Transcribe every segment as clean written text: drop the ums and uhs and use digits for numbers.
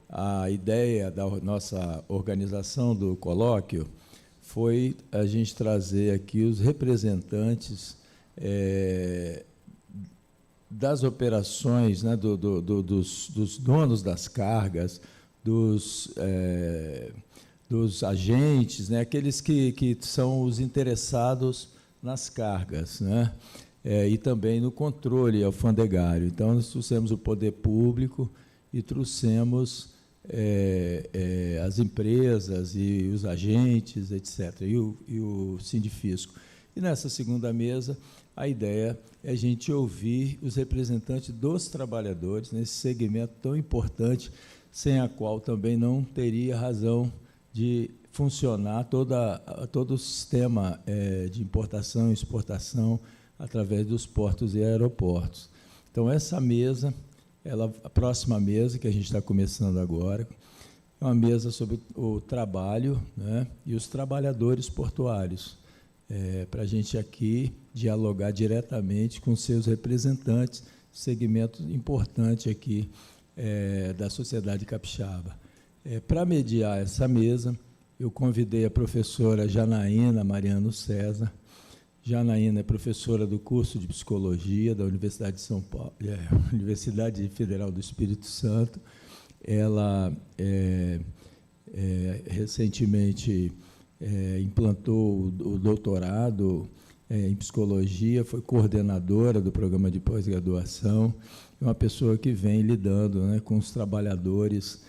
a ideia da nossa organização do colóquio foi a gente trazer aqui os representantes das operações, né, dos donos das cargas, dos agentes, né, aqueles que são os interessados nas cargas, né, e também no controle alfandegário. Então, nós trouxemos o poder público e trouxemos as empresas e os agentes, etc., e o Sindifisco. E, nessa segunda mesa, a ideia é a gente ouvir os representantes dos trabalhadores nesse segmento tão importante, sem a qual também não teria razão de funcionar todo o sistema de importação e exportação através dos portos e aeroportos. Então, essa mesa, a próxima mesa, que a gente está começando agora, é uma mesa sobre o trabalho, né, e os trabalhadores portuários, para a gente aqui dialogar diretamente com seus representantes, segmento importante aqui da sociedade capixaba. Para mediar essa mesa, eu convidei a professora Janaína Mariano César. Janaína é professora do curso de Psicologia da Universidade de São Paulo, Universidade Federal do Espírito Santo. Ela recentemente implantou o doutorado em Psicologia, foi coordenadora do programa de pós-graduação, é uma pessoa que vem lidando, né, com os trabalhadores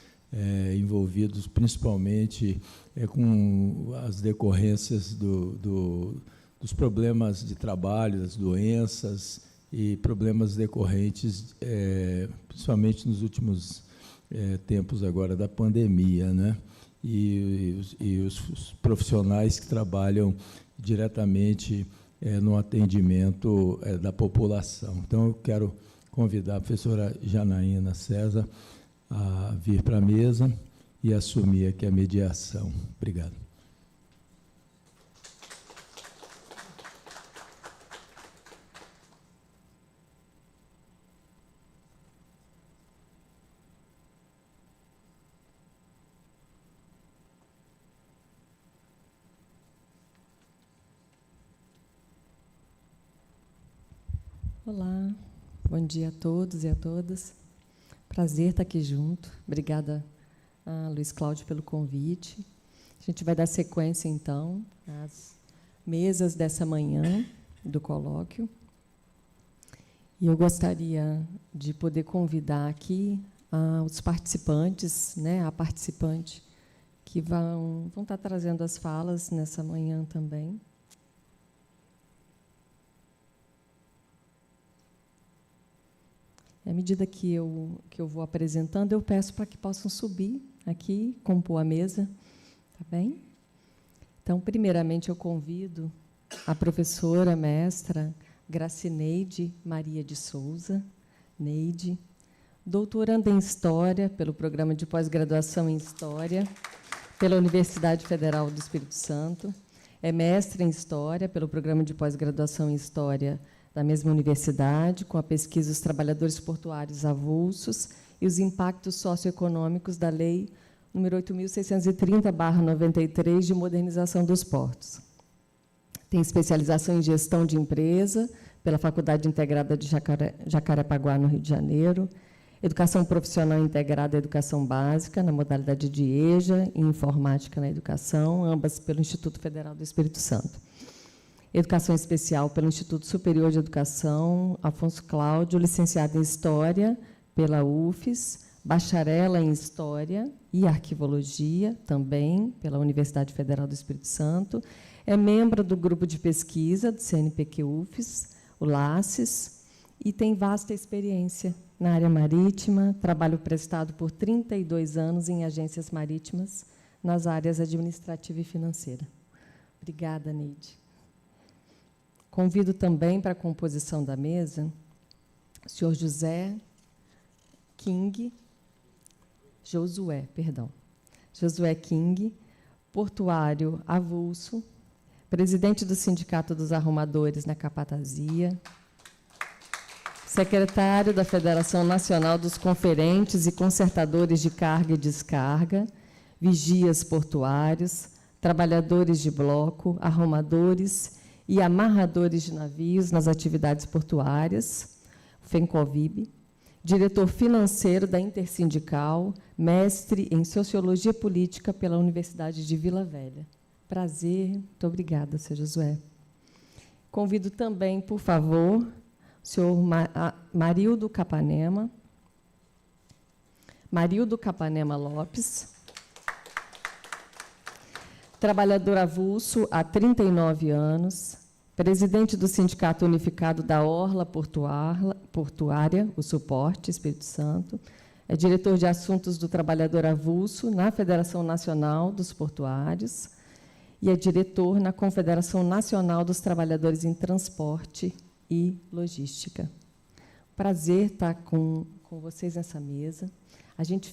envolvidos principalmente com as decorrências dos problemas de trabalho, das doenças e problemas decorrentes, principalmente nos últimos tempos agora da pandemia, né? E os profissionais que trabalham diretamente no atendimento da população. Então, eu quero convidar a professora Janaína César a vir para a mesa e assumir aqui a mediação. Obrigado. Olá, bom dia a todos e a todas. Prazer estar aqui junto. Obrigada, Luiz Cláudio, pelo convite. A gente vai dar sequência, então, às mesas dessa manhã do colóquio. E eu gostaria de poder convidar aqui os participantes, né, a participante, que vão estar trazendo as falas nessa manhã também. À medida que eu vou apresentando, eu peço para que possam subir aqui, compor a mesa, tá bem? Então, primeiramente, eu convido a professora, mestra Gracineide Maria de Souza, Neide, doutoranda em História, pelo Programa de Pós-Graduação em História, pela Universidade Federal do Espírito Santo, é mestre em História, pelo Programa de Pós-Graduação em História da mesma universidade, com a pesquisa Os Trabalhadores Portuários Avulsos e os Impactos Socioeconômicos da Lei nº 8.630/93, de Modernização dos Portos. Tem especialização em Gestão de Empresa, pela Faculdade Integrada de Jacarepaguá, no Rio de Janeiro, Educação Profissional Integrada à Educação Básica, na modalidade de EJA, e Informática na Educação, ambas pelo Instituto Federal do Espírito Santo. Educação Especial pelo Instituto Superior de Educação, Afonso Cláudio, licenciada em História pela UFES, bacharela em História e Arquivologia, também pela Universidade Federal do Espírito Santo, é membro do grupo de pesquisa do CNPq-UFES, o LACES, e tem vasta experiência na área marítima, trabalho prestado por 32 anos em agências marítimas, nas áreas administrativa e financeira. Obrigada, Neide. Convido também para a composição da mesa o senhor Josué King, portuário avulso, presidente do Sindicato dos Arrumadores na Capatazia, secretário da Federação Nacional dos Conferentes e Consertadores de Carga e Descarga, vigias portuários, trabalhadores de bloco, arrumadores e amarradores de navios nas atividades portuárias, FENCOVIB, diretor financeiro da Intersindical, mestre em Sociologia Política pela Universidade de Vila Velha. Prazer, muito obrigada, Sr. Josué. Convido também, por favor, o senhor Marildo Capanema Lopes, trabalhador avulso há 39 anos, presidente do Sindicato Unificado da Orla Portuária, o Suporte, Espírito Santo, é diretor de Assuntos do Trabalhador Avulso na Federação Nacional dos Portuários e é diretor na Confederação Nacional dos Trabalhadores em Transporte e Logística. Prazer estar com vocês nessa mesa. A gente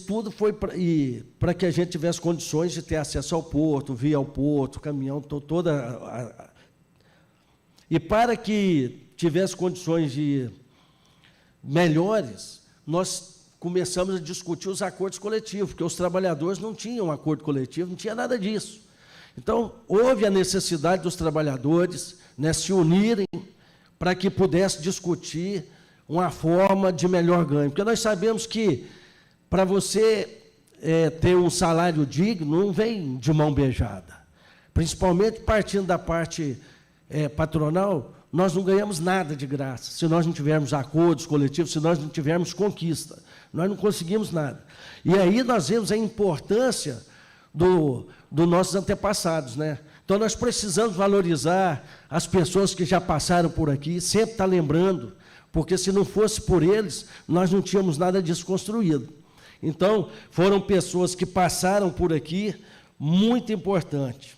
tudo foi para que a gente tivesse condições de ter acesso ao porto, via ao porto, caminhão, e para que tivesse condições de melhores, nós começamos a discutir os acordos coletivos, porque os trabalhadores não tinham acordo coletivo, não tinha nada disso. Então, houve a necessidade dos trabalhadores, né, se unirem para que pudesse discutir uma forma de melhor ganho, porque nós sabemos que para você ter um salário digno, não vem de mão beijada. Principalmente partindo da parte patronal, nós não ganhamos nada de graça. Se nós não tivermos acordos coletivos, se nós não tivermos conquista, nós não conseguimos nada. E aí nós vemos a importância dos nossos antepassados, né? Então, nós precisamos valorizar as pessoas que já passaram por aqui, sempre estar lembrando porque se não fosse por eles, nós não tínhamos nada disso construído. Então, foram pessoas que passaram por aqui, muito importante,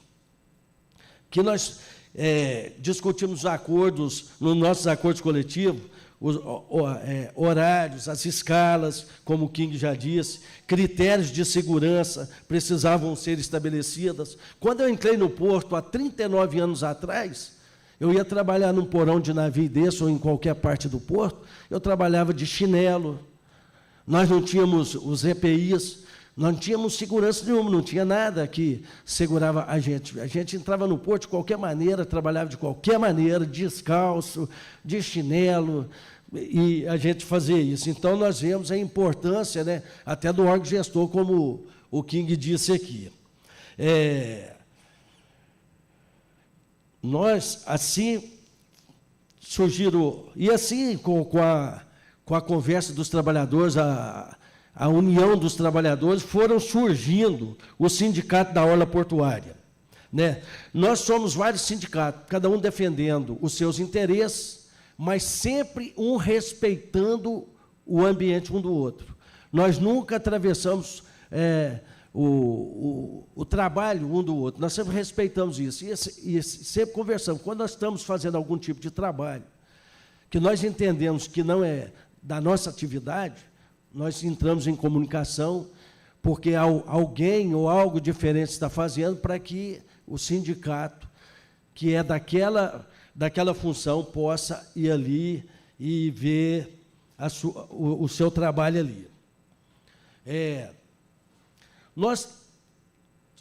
que nós discutimos acordos, nos nossos acordos coletivos, os horários, as escalas, como o King já disse, critérios de segurança precisavam ser estabelecidos. Quando eu entrei no porto, há 39 anos atrás, eu ia trabalhar num porão de navio desse ou em qualquer parte do porto, eu trabalhava de chinelo, nós não tínhamos os EPIs, nós não tínhamos segurança nenhuma, não tinha nada que segurava a gente. A gente entrava no porto de qualquer maneira, trabalhava de qualquer maneira, descalço, de chinelo, e a gente fazia isso. Então, nós vemos a importância, né, até do órgão gestor, como o King disse aqui. Nós, assim, surgiram... E assim, com a conversa dos trabalhadores, a união dos trabalhadores, foram surgindo o sindicato da Orla Portuária, né? Nós somos vários sindicatos, cada um defendendo os seus interesses, mas sempre um respeitando o ambiente um do outro. Nós nunca atravessamos o trabalho um do outro, nós sempre respeitamos isso, e sempre conversamos. Quando nós estamos fazendo algum tipo de trabalho, que nós entendemos que não é da nossa atividade, nós entramos em comunicação, porque alguém ou algo diferente está fazendo para que o sindicato, que é daquela função, possa ir ali e ver o seu trabalho ali. Nós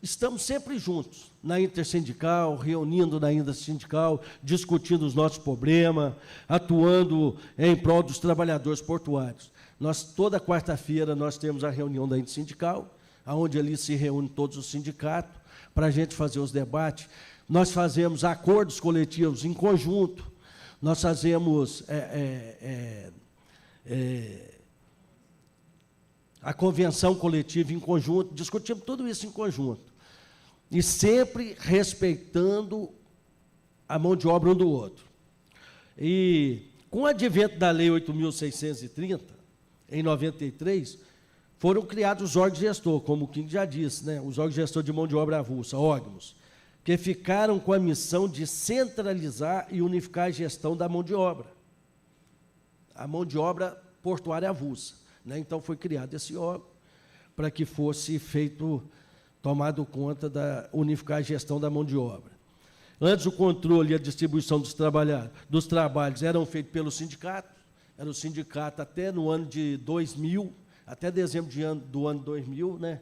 estamos sempre juntos, na intersindical, reunindo na intersindical, discutindo os nossos problemas, atuando em prol dos trabalhadores portuários. Toda quarta-feira, nós temos a reunião da intersindical, onde ali se reúnem todos os sindicatos, para a gente fazer os debates. Nós fazemos acordos coletivos em conjunto, nós fazemos a convenção coletiva em conjunto, discutimos tudo isso em conjunto, e sempre respeitando a mão de obra um do outro. E, com o advento da Lei 8.630, em 93, foram criados os órgãos gestor, como o King já disse, né? Os órgãos gestor de mão de obra avulsa, órgãos, que ficaram com a missão de centralizar e unificar a gestão da mão de obra. A mão de obra portuária avulsa, né? Então, foi criado esse órgão para que fosse tomado conta da unificar a gestão da mão de obra. Antes, o controle e a distribuição dos trabalhos eram feitos pelo sindicato. Era o sindicato até no ano de 2000, até dezembro do ano 2000, né?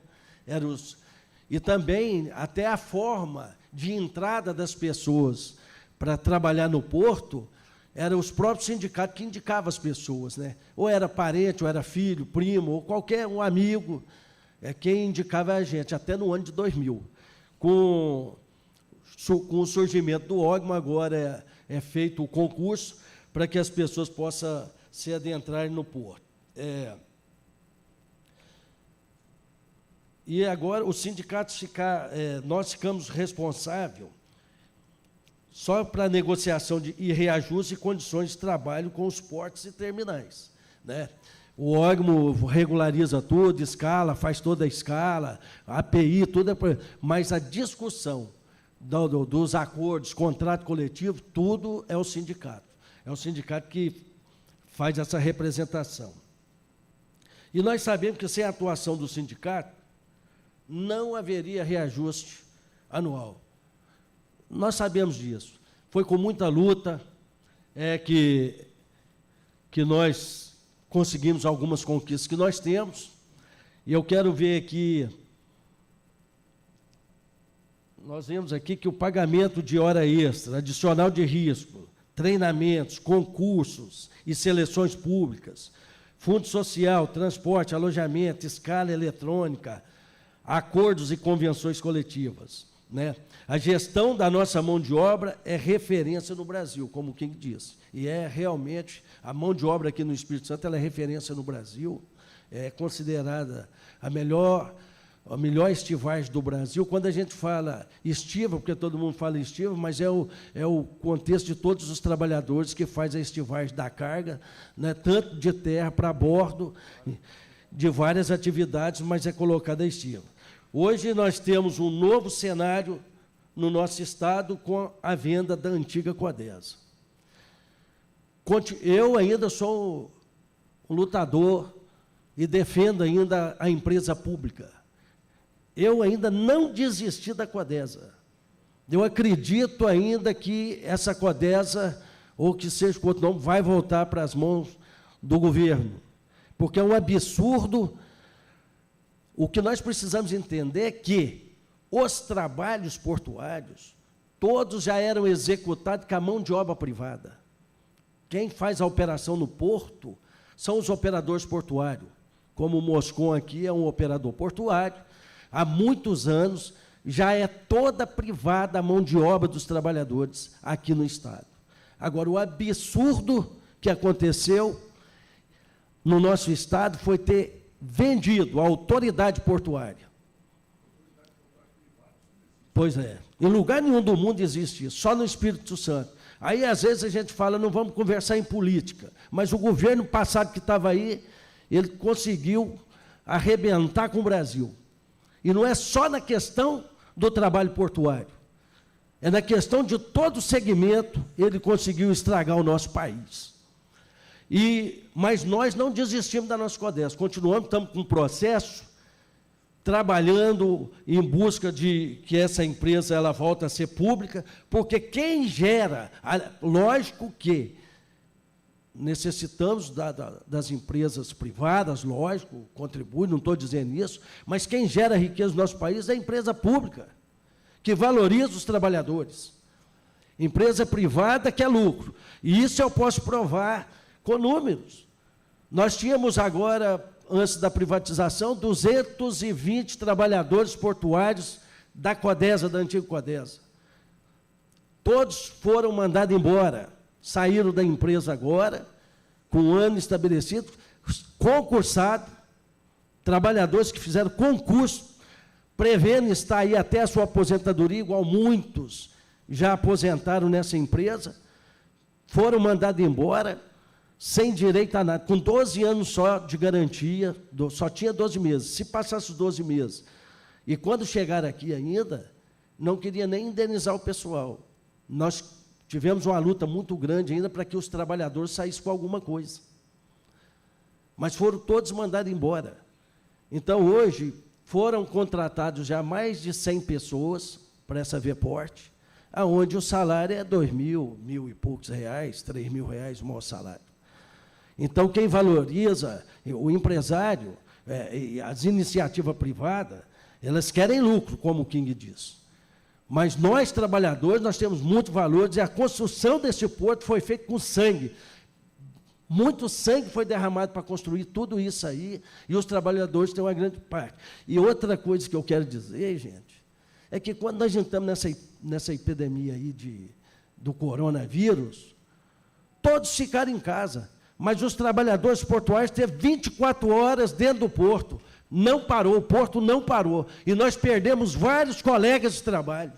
E também até a forma de entrada das pessoas para trabalhar no porto, eram os próprios sindicatos que indicavam as pessoas, né? Ou era parente, ou era filho, primo, ou qualquer um amigo, quem indicava a gente, até no ano de 2000. Com o surgimento do órgão, agora é feito o concurso para que as pessoas possam se adentrarem no porto. E agora, os sindicatos nós ficamos responsáveis só para a negociação e reajuste e condições de trabalho com os portos e terminais, né? O órgão regulariza tudo, escala, faz toda a escala, a API, tudo, mas a discussão dos acordos, contrato coletivo, tudo é o sindicato. É o sindicato que faz essa representação. E nós sabemos que sem a atuação do sindicato, não haveria reajuste anual. Nós sabemos disso. Foi com muita luta que nós conseguimos algumas conquistas que nós temos, e eu quero ver aqui, nós vemos aqui que o pagamento de hora extra, adicional de risco, treinamentos, concursos e seleções públicas, fundo social, transporte, alojamento, escala eletrônica, acordos e convenções coletivas, né? A gestão da nossa mão de obra é referência no Brasil, como o King disse, e realmente, a mão de obra aqui no Espírito Santo, ela é referência no Brasil, é considerada a melhor a melhor estivagem do Brasil. Quando a gente fala estiva, porque todo mundo fala estiva, mas é o contexto de todos os trabalhadores que faz a estivagem da carga, né, tanto de terra para bordo, de várias atividades, mas é colocada a estiva. Hoje nós temos um novo cenário no nosso estado com a venda da antiga Codesa. Eu ainda sou um lutador e defendo ainda a empresa pública. Eu ainda não desisti da Codesa. Eu acredito ainda que essa Codesa, ou que seja com outro nome, vai voltar para as mãos do governo. Porque é um absurdo. O que nós precisamos entender é que os trabalhos portuários, todos já eram executados com a mão de obra privada. Quem faz a operação no porto são os operadores portuários. Como o Moscon aqui é um operador portuário, há muitos anos já é toda privada a mão de obra dos trabalhadores aqui no estado. Agora, o absurdo que aconteceu no nosso estado foi ter vendido a autoridade portuária. Pois é, em lugar nenhum do mundo existe isso, só no Espírito Santo. Aí, às vezes, a gente fala, não vamos conversar em política, mas o governo passado que estava aí, ele conseguiu arrebentar com o Brasil. E não é só na questão do trabalho portuário, é na questão de todo o segmento, ele conseguiu estragar o nosso país. Mas nós não desistimos da nossa Codesa, continuamos, estamos com um processo, trabalhando em busca de que essa empresa ela volte a ser pública, porque quem gera, lógico que necessitamos das empresas privadas, lógico, contribui, não estou dizendo isso, mas quem gera riqueza no nosso país é a empresa pública, que valoriza os trabalhadores. Empresa privada quer lucro, e isso eu posso provar com números. Nós tínhamos agora, antes da privatização, 220 trabalhadores portuários da Codesa, da antiga Codesa. Todos foram mandados embora, saíram da empresa agora, com um ano estabelecido, concursado, trabalhadores que fizeram concurso, prevendo estar aí até a sua aposentadoria, igual muitos já aposentaram nessa empresa, foram mandados embora, sem direito a nada, com 12 anos só de garantia, só tinha 12 meses. Se passasse os 12 meses, e quando chegaram aqui ainda, não queria nem indenizar o pessoal. Nós tivemos uma luta muito grande ainda para que os trabalhadores saíssem com alguma coisa. Mas foram todos mandados embora. Então, hoje, foram contratados já mais de 100 pessoas para essa Veporte, aonde o salário é 2.000, 1.000 e poucos reais, 3.000 reais, o maior salário. Então, quem valoriza, o empresário, e as iniciativas privadas, elas querem lucro, como o King diz. Mas nós, trabalhadores, nós temos muitos valores, e a construção desse porto foi feita com sangue. Muito sangue foi derramado para construir tudo isso aí, e os trabalhadores têm uma grande parte. E outra coisa que eu quero dizer, gente, é que quando nós estamos nessa epidemia aí do coronavírus, todos ficaram em casa. Mas os trabalhadores portuários teve 24 horas dentro do porto. Não parou, o porto não parou. E nós perdemos vários colegas de trabalho.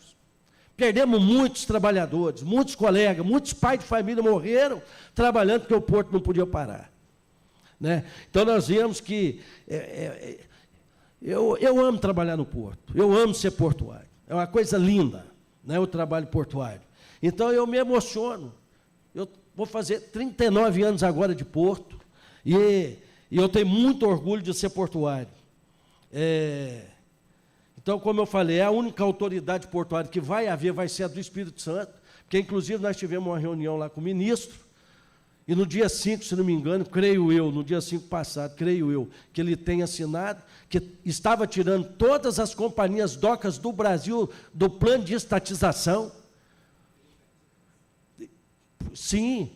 Perdemos muitos trabalhadores, muitos colegas, muitos pais de família morreram trabalhando porque o porto não podia parar. Né? Então, nós vimos que... eu amo trabalhar no porto, eu amo ser portuário. É uma coisa linda, né, o trabalho portuário. Então, eu me emociono. Eu vou fazer 39 anos agora de porto, e eu tenho muito orgulho de ser portuário. Então, como eu falei, é a única autoridade portuária que vai haver, vai ser a do Espírito Santo, porque, inclusive, nós tivemos uma reunião lá com o ministro, e no dia 5, se não me engano, creio eu, no dia 5 passado, creio eu, que ele tem assinado, que estava tirando todas as companhias docas do Brasil do plano de estatização. Sim,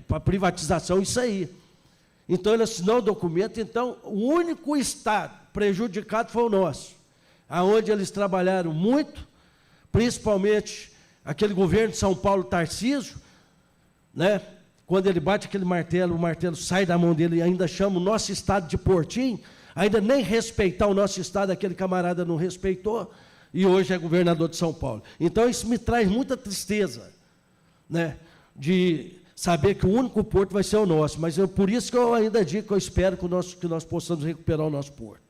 para privatização, isso aí. Então, ele assinou o documento. Então, o único estado prejudicado foi o nosso, aonde eles trabalharam muito, principalmente aquele governo de São Paulo, Tarcísio, né? Quando ele bate aquele martelo, o martelo sai da mão dele e ainda chama o nosso estado de Portim. ainda nem respeitar o nosso Estado, aquele camarada não respeitou, e hoje é governador de São Paulo. Então, isso me traz muita tristeza, né, de saber que o único porto vai ser o nosso, mas por isso que eu ainda digo que eu espero que nós possamos recuperar o nosso porto.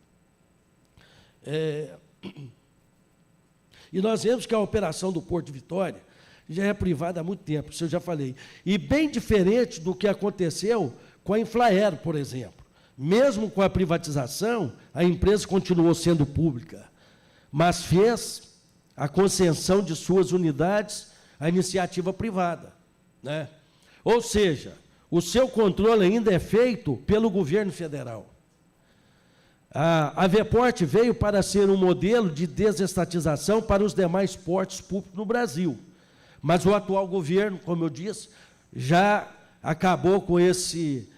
E nós vemos que a operação do Porto de Vitória já é privada há muito tempo, isso eu já falei. E bem diferente do que aconteceu com a Infraero, por exemplo. Mesmo com a privatização, a empresa continuou sendo pública, mas fez a concessão de suas unidades à iniciativa privada, né? Ou seja, o seu controle ainda é feito pelo governo federal. A Veport veio para ser um modelo de desestatização para os demais portos públicos no Brasil. Mas o atual governo, como eu disse, já acabou com esse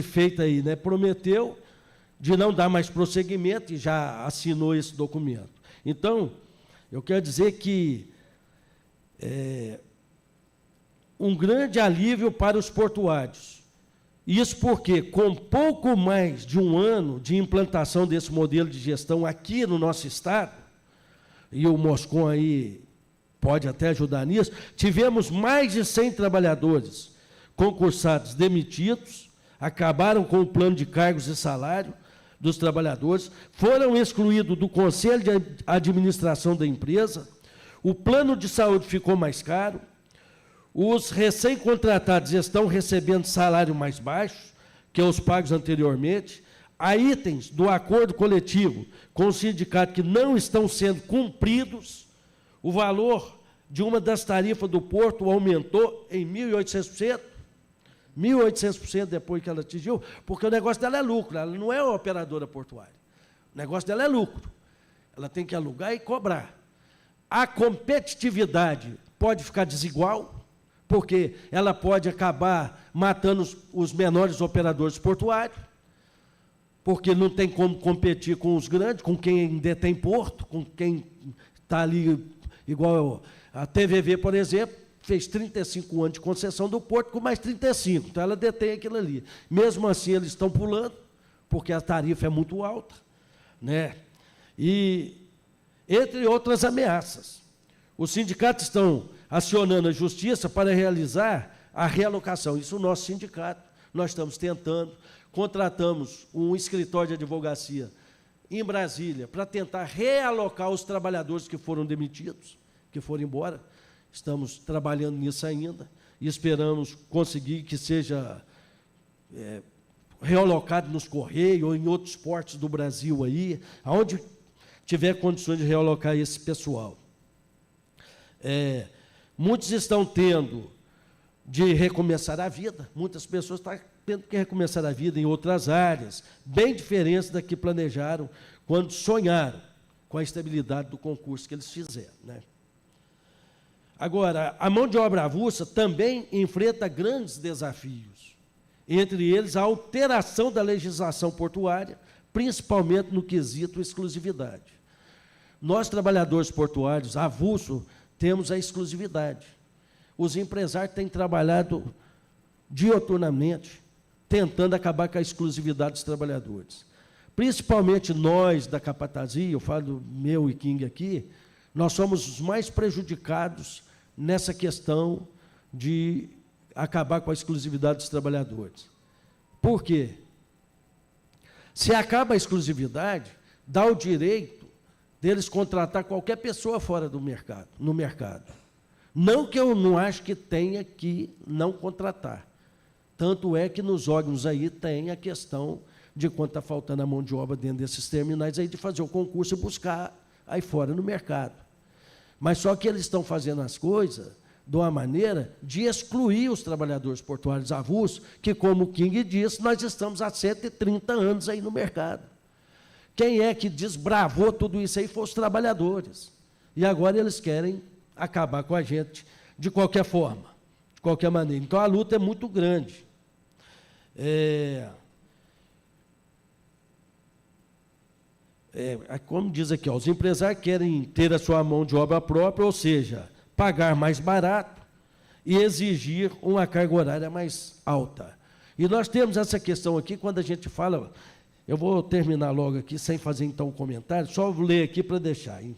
feito aí, né? Prometeu de não dar mais prosseguimento e já assinou esse documento. Então, eu quero dizer que um grande alívio para os portuários. Isso porque, com pouco mais de um ano de implantação desse modelo de gestão aqui no nosso Estado, e o Moscon aí pode até ajudar nisso, tivemos mais de 100 trabalhadores concursados demitidos, acabaram com o plano de cargos e salário dos trabalhadores, foram excluídos do Conselho de Administração da empresa, o plano de saúde ficou mais caro, os recém-contratados estão recebendo salário mais baixo que os pagos anteriormente, há itens do acordo coletivo com o sindicato que não estão sendo cumpridos, o valor de uma das tarifas do Porto aumentou em 1.800%, 1.800% depois que ela atingiu, porque o negócio dela é lucro, ela não é uma operadora portuária. O negócio dela é lucro. Ela tem que alugar e cobrar. A competitividade pode ficar desigual, porque ela pode acabar matando os menores operadores portuários, porque não tem como competir com os grandes, com quem detém porto, com quem está ali, igual a TVV, por exemplo, fez 35 anos de concessão do porto, com mais 35, então ela detém aquilo ali. Mesmo assim, eles estão pulando, porque a tarifa é muito alta, né? E, entre outras ameaças, os sindicatos estão acionando a justiça para realizar a realocação. Isso o nosso sindicato, nós estamos tentando, contratamos um escritório de advocacia em Brasília para tentar realocar os trabalhadores que foram demitidos, que foram embora. Estamos trabalhando nisso ainda e esperamos conseguir que seja realocado nos Correios ou em outros portos do Brasil aí, aonde tiver condições de realocar esse pessoal. Muitos estão tendo de recomeçar a vida, muitas pessoas estão tendo que recomeçar a vida em outras áreas, bem diferentes da que planejaram quando sonharam com a estabilidade do concurso que eles fizeram, né? Agora, a mão de obra avulsa também enfrenta grandes desafios, entre eles a alteração da legislação portuária, principalmente no quesito exclusividade. Nós, trabalhadores portuários, avulso, temos a exclusividade. Os empresários têm trabalhado dioturnamente, tentando acabar com a exclusividade dos trabalhadores. Principalmente nós, da capatazia, eu falo meu e King aqui, nós somos os mais prejudicados nessa questão de acabar com a exclusividade dos trabalhadores. Por quê? Se acaba a exclusividade, dá o direito deles contratar qualquer pessoa fora do mercado, no mercado. Não que eu não acho que tenha que não contratar. Tanto é que nos órgãos aí tem a questão de quanto está faltando a mão de obra dentro desses terminais, aí de fazer o concurso e buscar aí fora no mercado. Mas só que eles estão fazendo as coisas de uma maneira de excluir os trabalhadores portuários avulsos, que, como o King disse, nós estamos há 130 anos aí no mercado. Quem é que desbravou tudo isso aí foram os trabalhadores. E agora eles querem acabar com a gente de qualquer forma, de qualquer maneira. Então, a luta é muito grande. Como diz aqui, os empresários querem ter a sua mão de obra própria, ou seja, pagar mais barato e exigir uma carga horária mais alta. E nós temos essa questão aqui, quando a gente fala Eu vou terminar logo aqui, sem fazer então um comentário, só vou ler aqui para deixar. Hein?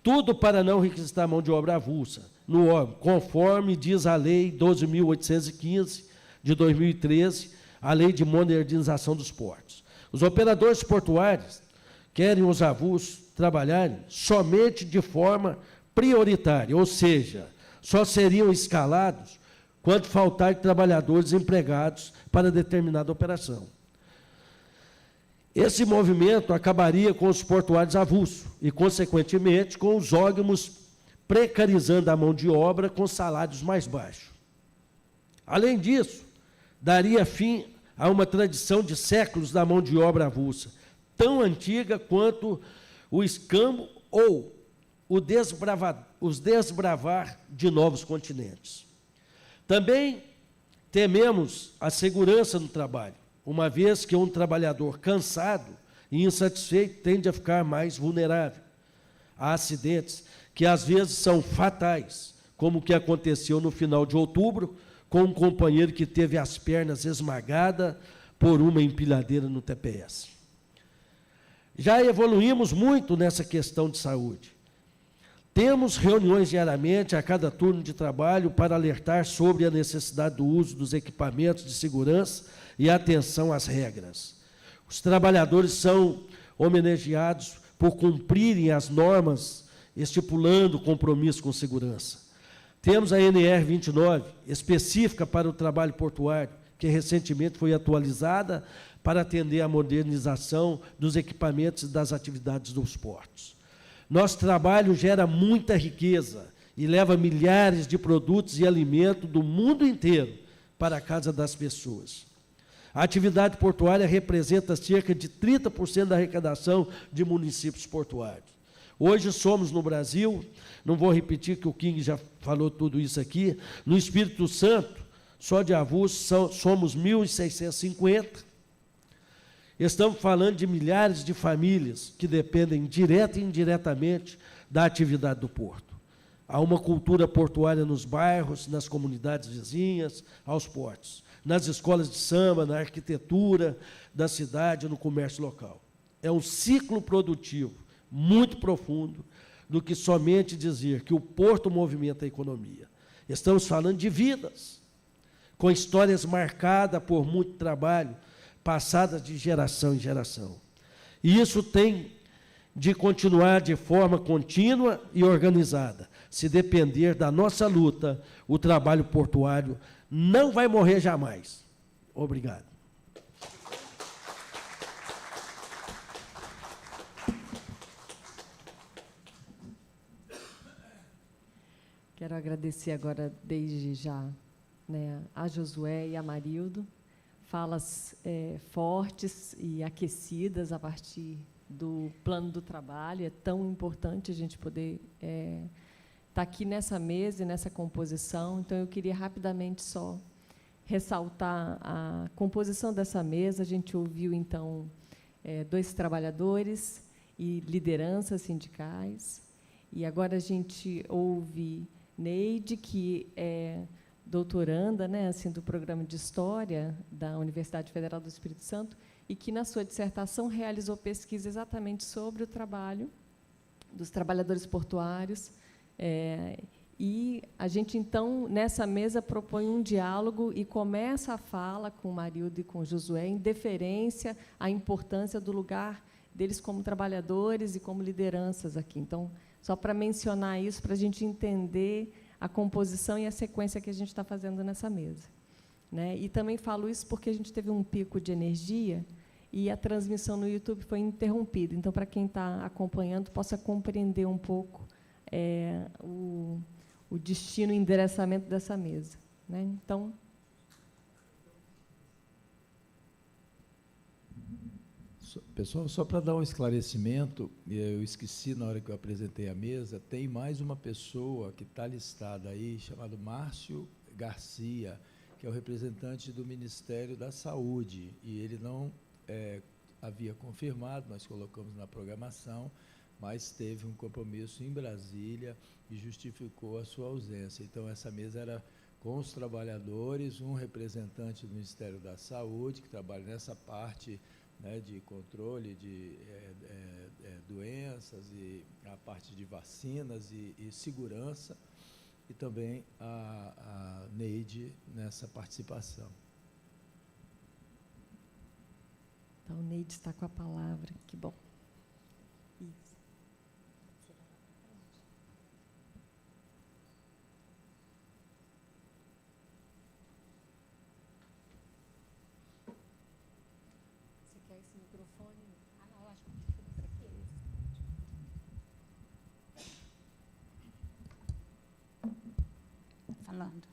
Tudo para não requisitar mão de obra avulsa, no órgão, conforme diz a Lei 12.815, de 2013, a Lei de Modernização dos Portos. Os operadores portuários querem os avulsos trabalharem somente de forma prioritária, ou seja, só seriam escalados quando faltar trabalhadores empregados para determinada operação. Esse movimento acabaria com os portuários avulsos e, consequentemente, com os órgãos precarizando a mão de obra com salários mais baixos. Além disso, daria fim a uma tradição de séculos da mão de obra avulsa, tão antiga quanto o escambo ou os desbravar de novos continentes. Também tememos a segurança no trabalho, uma vez que um trabalhador cansado e insatisfeito tende a ficar mais vulnerável a acidentes que às vezes são fatais, como o que aconteceu no final de outubro, com um companheiro que teve as pernas esmagadas por uma empilhadeira no TPS. Já evoluímos muito nessa questão de saúde. Temos reuniões diariamente, a cada turno de trabalho, para alertar sobre a necessidade do uso dos equipamentos de segurança e atenção às regras. Os trabalhadores são homenageados por cumprirem as normas, estipulando compromisso com segurança. Temos a NR 29, específica para o trabalho portuário, que recentemente foi atualizada para atender à modernização dos equipamentos e das atividades dos portos. Nosso trabalho gera muita riqueza e leva milhares de produtos e alimentos do mundo inteiro para a casa das pessoas. A atividade portuária representa cerca de 30% da arrecadação de municípios portuários. Hoje somos no Brasil, não vou repetir que o King já falou tudo isso aqui, no Espírito Santo, só de avulso, somos 1.650. Estamos falando de milhares de famílias que dependem direta e indiretamente da atividade do porto. Há uma cultura portuária nos bairros, nas comunidades vizinhas, aos portos, nas escolas de samba, na arquitetura da cidade, no comércio local. É um ciclo produtivo muito profundo do que somente dizer que o porto movimenta a economia. Estamos falando de vidas, com histórias marcadas por muito trabalho, passadas de geração em geração. E isso tem de continuar de forma contínua e organizada. Se depender da nossa luta, o trabalho portuário não vai morrer jamais. Obrigado. Quero agradecer agora, desde já, né, a Josué e a Marildo, falas fortes e aquecidas a partir do plano do trabalho. É tão importante a gente poder estar aqui nessa mesa e nessa composição. Então, eu queria rapidamente só ressaltar a composição dessa mesa. A gente ouviu, então, 2 trabalhadores e lideranças sindicais. E agora a gente ouve Neide, que é doutoranda, né, assim, do programa de História da Universidade Federal do Espírito Santo, e que, na sua dissertação, realizou pesquisa exatamente sobre o trabalho dos trabalhadores portuários. E a gente, então, nessa mesa, propõe um diálogo e começa a fala com o Marildo e com o Josué, em deferência à importância do lugar deles como trabalhadores e como lideranças aqui. Então, só para mencionar isso, para a gente entender a composição e a sequência que a gente está fazendo nessa mesa, né? E também falo isso porque a gente teve um pico de energia e a transmissão no YouTube foi interrompida. Então, para quem está acompanhando, possa compreender um pouco o destino e endereçamento dessa mesa, né? Então, pessoal, só para dar um esclarecimento, eu esqueci na hora que eu apresentei a mesa, tem mais uma pessoa que está listada aí, chamado Márcio Garcia, que é o representante do Ministério da Saúde, e ele não havia confirmado, nós colocamos na programação, mas teve um compromisso em Brasília e justificou a sua ausência. Então, essa mesa era com os trabalhadores, um representante do Ministério da Saúde, que trabalha nessa parte né, de controle de doenças, e a parte de vacinas e segurança, e também a Neide nessa participação. Então, Neide está com a palavra. Que bom. Isso. Você quer esse microfone? Ah, não, acho que fica por aqui. Falando.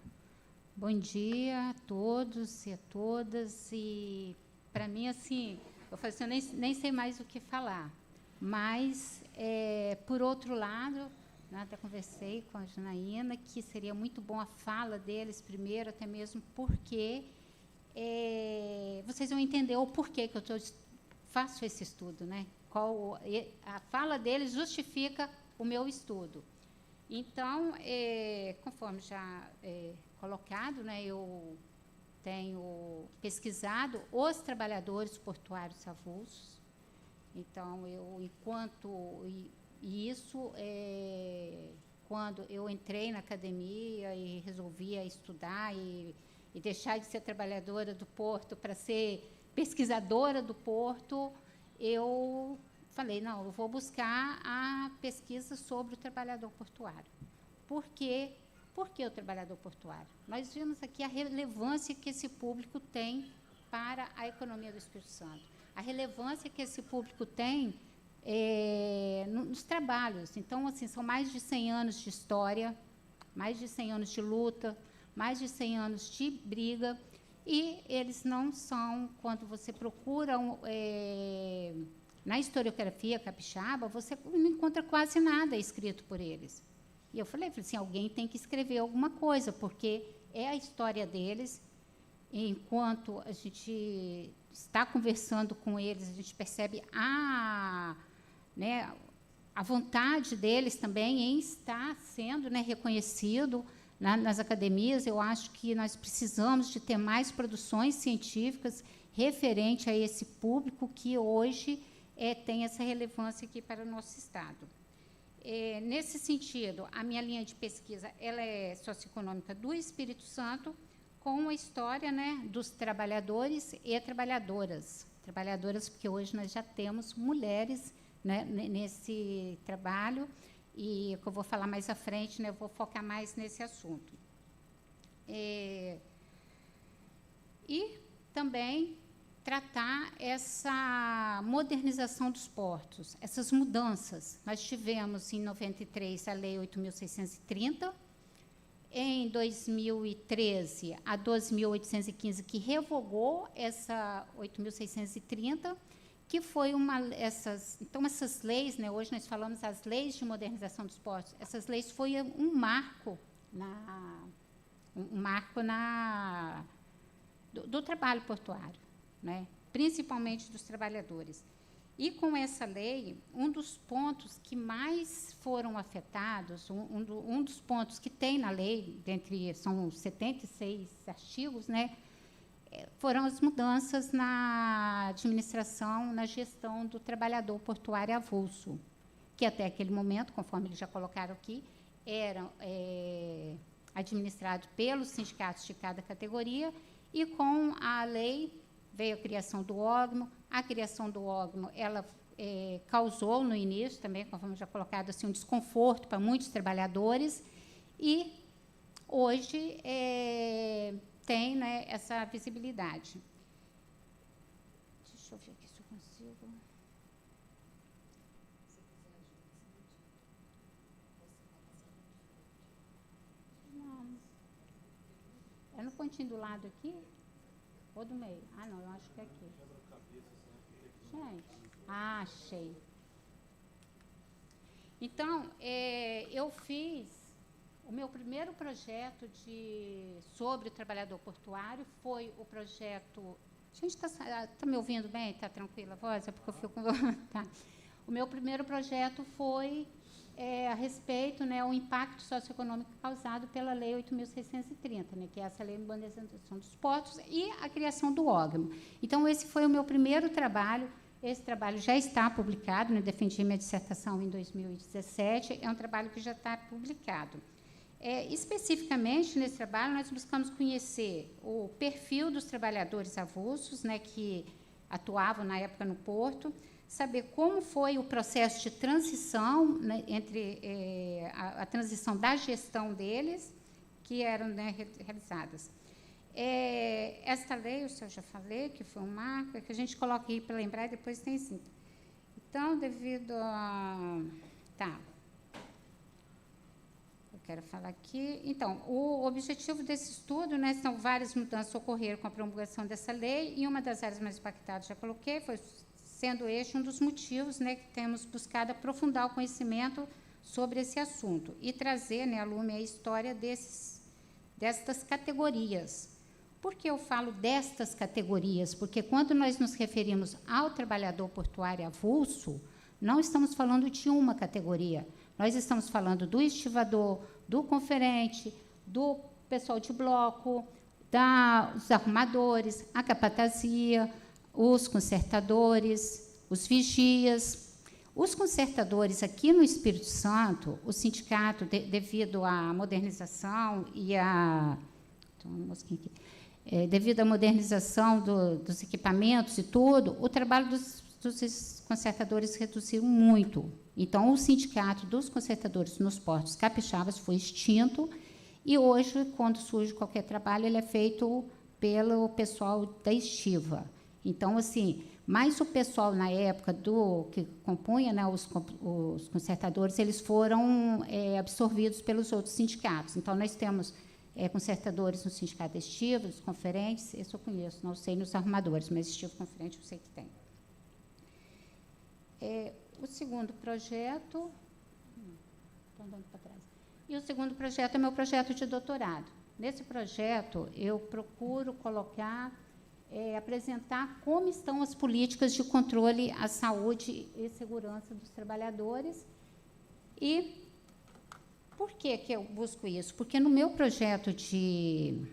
Bom dia a todos e a todas. E, para mim, assim, eu falei assim, eu nem sei mais o que falar. Mas, por outro lado, né, até conversei com a Janaína, que seria muito bom a fala deles primeiro, até mesmo porque vocês vão entender o porquê que eu faço esse estudo, né? A fala deles justifica o meu estudo. Então, conforme já colocado, né, eu tenho pesquisado os trabalhadores portuários avulsos. Então, quando eu entrei na academia e resolvi estudar e deixar de ser trabalhadora do porto para ser pesquisadora do porto, eu falei, não, eu vou buscar a pesquisa sobre o trabalhador portuário. Por quê? Por que o trabalhador portuário? Nós vimos aqui a relevância que esse público tem para a economia do Espírito Santo. A relevância que esse público tem nos trabalhos. Então, assim, são mais de 100 anos de história, mais de 100 anos de luta, mais de 100 anos de briga, e eles não são, quando você procura na historiografia capixaba, você não encontra quase nada escrito por eles. E eu falei assim, alguém tem que escrever alguma coisa, porque é a história deles. E enquanto a gente está conversando com eles, a gente percebe a vontade deles também em estar sendo, né, reconhecido nas academias. Eu acho que nós precisamos de ter mais produções científicas referente a esse público que hoje tem essa relevância aqui para o nosso Estado. Nesse sentido, a minha linha de pesquisa ela é socioeconômica do Espírito Santo, com a história, né, dos trabalhadores e trabalhadoras. Trabalhadoras, porque hoje nós já temos mulheres, né, nesse trabalho, e que eu vou falar mais à frente, né, eu vou focar mais nesse assunto. E também tratar essa modernização dos portos, essas mudanças. Nós tivemos, em 93, a Lei 8.630, em 2013, a 12.815, que revogou essa 8.630, que foi então, essas leis, né, hoje nós falamos as leis de modernização dos portos, essas leis foi um marco do trabalho portuário, né, principalmente dos trabalhadores. E, com essa lei, um dos pontos que mais foram afetados, um dos pontos que tem na lei, são 76 artigos, né, foram as mudanças na administração, na gestão do trabalhador portuário avulso, que até aquele momento, conforme eles já colocaram aqui, eram administrados pelos sindicatos de cada categoria, e com a lei veio a criação do órgão. A criação do órgão, ela causou no início também, conforme já colocado, assim, um desconforto para muitos trabalhadores, e hoje tem, né, essa visibilidade. Deixa eu ver aqui se eu consigo. Não. É no pontinho do lado aqui? Ou do meio? Ah, não, eu acho que é aqui. Gente, achei. Então, eu fiz o meu primeiro projeto sobre o trabalhador portuário, foi o projeto... Gente, está me ouvindo bem? Está tranquila a voz? É porque eu fico... Tá. O meu primeiro projeto foi a respeito, né, o impacto socioeconômico causado pela Lei 8.630, né, que é essa Lei de Modernização dos Portos, e a criação do órgão. Então, esse foi o meu primeiro trabalho. Esse trabalho já está publicado, né, defendi minha dissertação em 2017, é um trabalho que já está publicado. Especificamente, nesse trabalho, nós buscamos conhecer o perfil dos trabalhadores avulsos, né, que atuavam, na época, no Porto, saber como foi o processo de transição, né, entre a transição da gestão deles, que eram, né, realizadas. Esta lei, eu já falei, que foi um marco, que a gente coloca aí para lembrar, e depois tem sim. Então, devido a... Tá. Eu quero falar aqui. Então, o objetivo desse estudo, né, são várias mudanças ocorreram com a promulgação dessa lei, e uma das áreas mais impactadas, já coloquei, foi sendo este um dos motivos, né, que temos buscado aprofundar o conhecimento sobre esse assunto e trazer, né, à lume a história destas categorias. Por que eu falo destas categorias? Porque, quando nós nos referimos ao trabalhador portuário avulso, não estamos falando de uma categoria. Nós estamos falando do estivador, do conferente, do pessoal de bloco, dos arrumadores, a capatazia, os consertadores, os vigias. Os consertadores aqui no Espírito Santo, o sindicato, devido à modernização e devido à modernização dos equipamentos e tudo, o trabalho dos consertadores reduziu muito. Então, o sindicato dos consertadores nos portos capixabas foi extinto, e hoje, quando surge qualquer trabalho, ele é feito pelo pessoal da estiva. Então, assim, mas o pessoal, na época que compunha, né, os consertadores, eles foram absorvidos pelos outros sindicatos. Então, nós temos consertadores no sindicato estivo, os conferentes, esse eu conheço, não sei nos arrumadores, mas estivo conferente eu sei que tem. O segundo projeto... Estou andando para trás. E o segundo projeto é meu projeto de doutorado. Nesse projeto, eu procuro colocar... apresentar como estão as políticas de controle à saúde e segurança dos trabalhadores. E por que eu busco isso? Porque no meu projeto de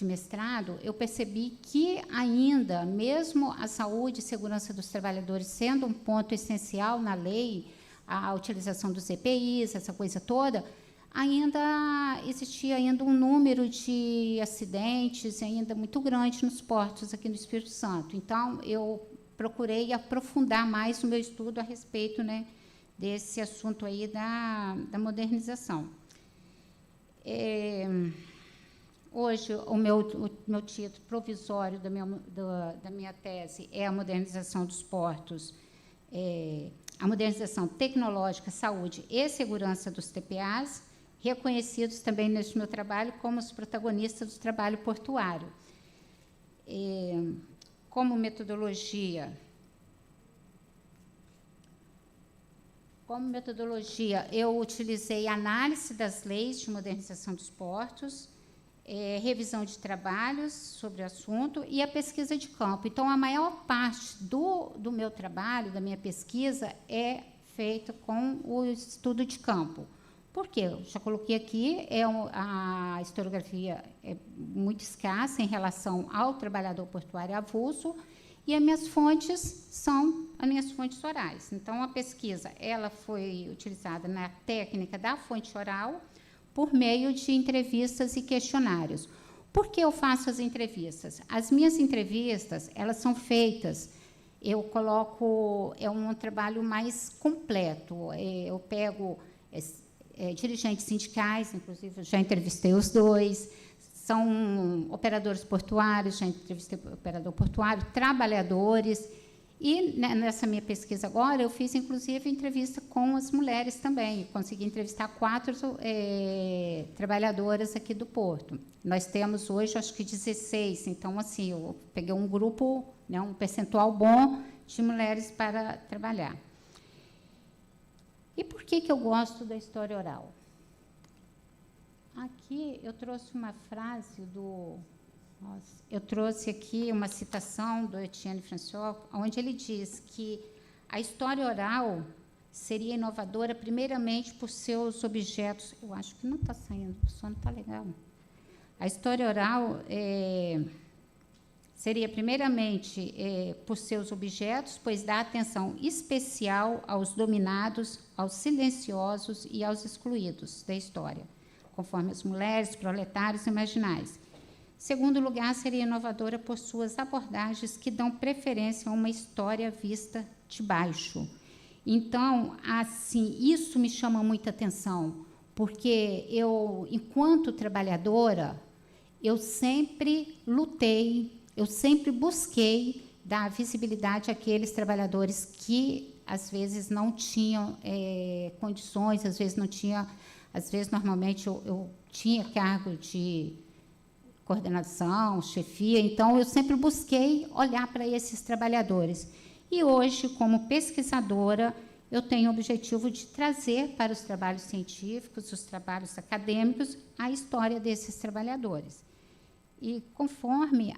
mestrado, eu percebi que ainda, mesmo a saúde e segurança dos trabalhadores sendo um ponto essencial na lei, a utilização dos EPIs, essa coisa toda, ainda existia um número de acidentes ainda muito grande nos portos aqui no Espírito Santo. Então, eu procurei aprofundar mais o meu estudo a respeito, né, desse assunto aí da modernização. Hoje, o meu título provisório da minha tese é a modernização dos portos, a modernização tecnológica, saúde e segurança dos TPAs, reconhecidos também neste meu trabalho como os protagonistas do trabalho portuário. Como metodologia, eu utilizei análise das leis de modernização dos portos, revisão de trabalhos sobre o assunto e a pesquisa de campo. Então, a maior parte do meu trabalho, da minha pesquisa, é feita com o estudo de campo. Por quê? Eu já coloquei aqui, a historiografia é muito escassa em relação ao trabalhador portuário avulso, e as minhas fontes são as minhas fontes orais. Então, a pesquisa ela foi utilizada na técnica da fonte oral por meio de entrevistas e questionários. Por que eu faço as entrevistas? As minhas entrevistas, elas são feitas, eu coloco, é um trabalho mais completo. Eu pego dirigentes sindicais, inclusive eu já entrevistei os dois, são operadores portuários, já entrevistei operador portuário, trabalhadores, e nessa minha pesquisa agora eu fiz, inclusive, entrevista com as mulheres também, consegui entrevistar 4 trabalhadoras aqui do Porto. Nós temos hoje, acho que 16, então, assim, eu peguei um grupo, né, um percentual bom de mulheres para trabalhar. E por que eu gosto da história oral? Aqui eu trouxe uma frase eu trouxe aqui uma citação do Etienne François, onde ele diz que a história oral seria inovadora, primeiramente, por seus objetos. Eu acho que não está saindo, o som não está legal. A história oral seria, primeiramente, por seus objetos, pois dá atenção especial aos dominados, aos silenciosos e aos excluídos da história, conforme as mulheres, proletários e marginais. Segundo lugar, seria inovadora por suas abordagens que dão preferência a uma história vista de baixo. Então, assim, isso me chama muita atenção, porque eu, enquanto trabalhadora, eu sempre lutei, eu sempre busquei dar visibilidade àqueles trabalhadores que, às vezes, não tinham condições, às vezes, não tinha, às vezes, normalmente, eu tinha cargo de coordenação, chefia, então eu sempre busquei olhar para esses trabalhadores. E hoje, como pesquisadora, eu tenho o objetivo de trazer para os trabalhos científicos, os trabalhos acadêmicos, a história desses trabalhadores. E conforme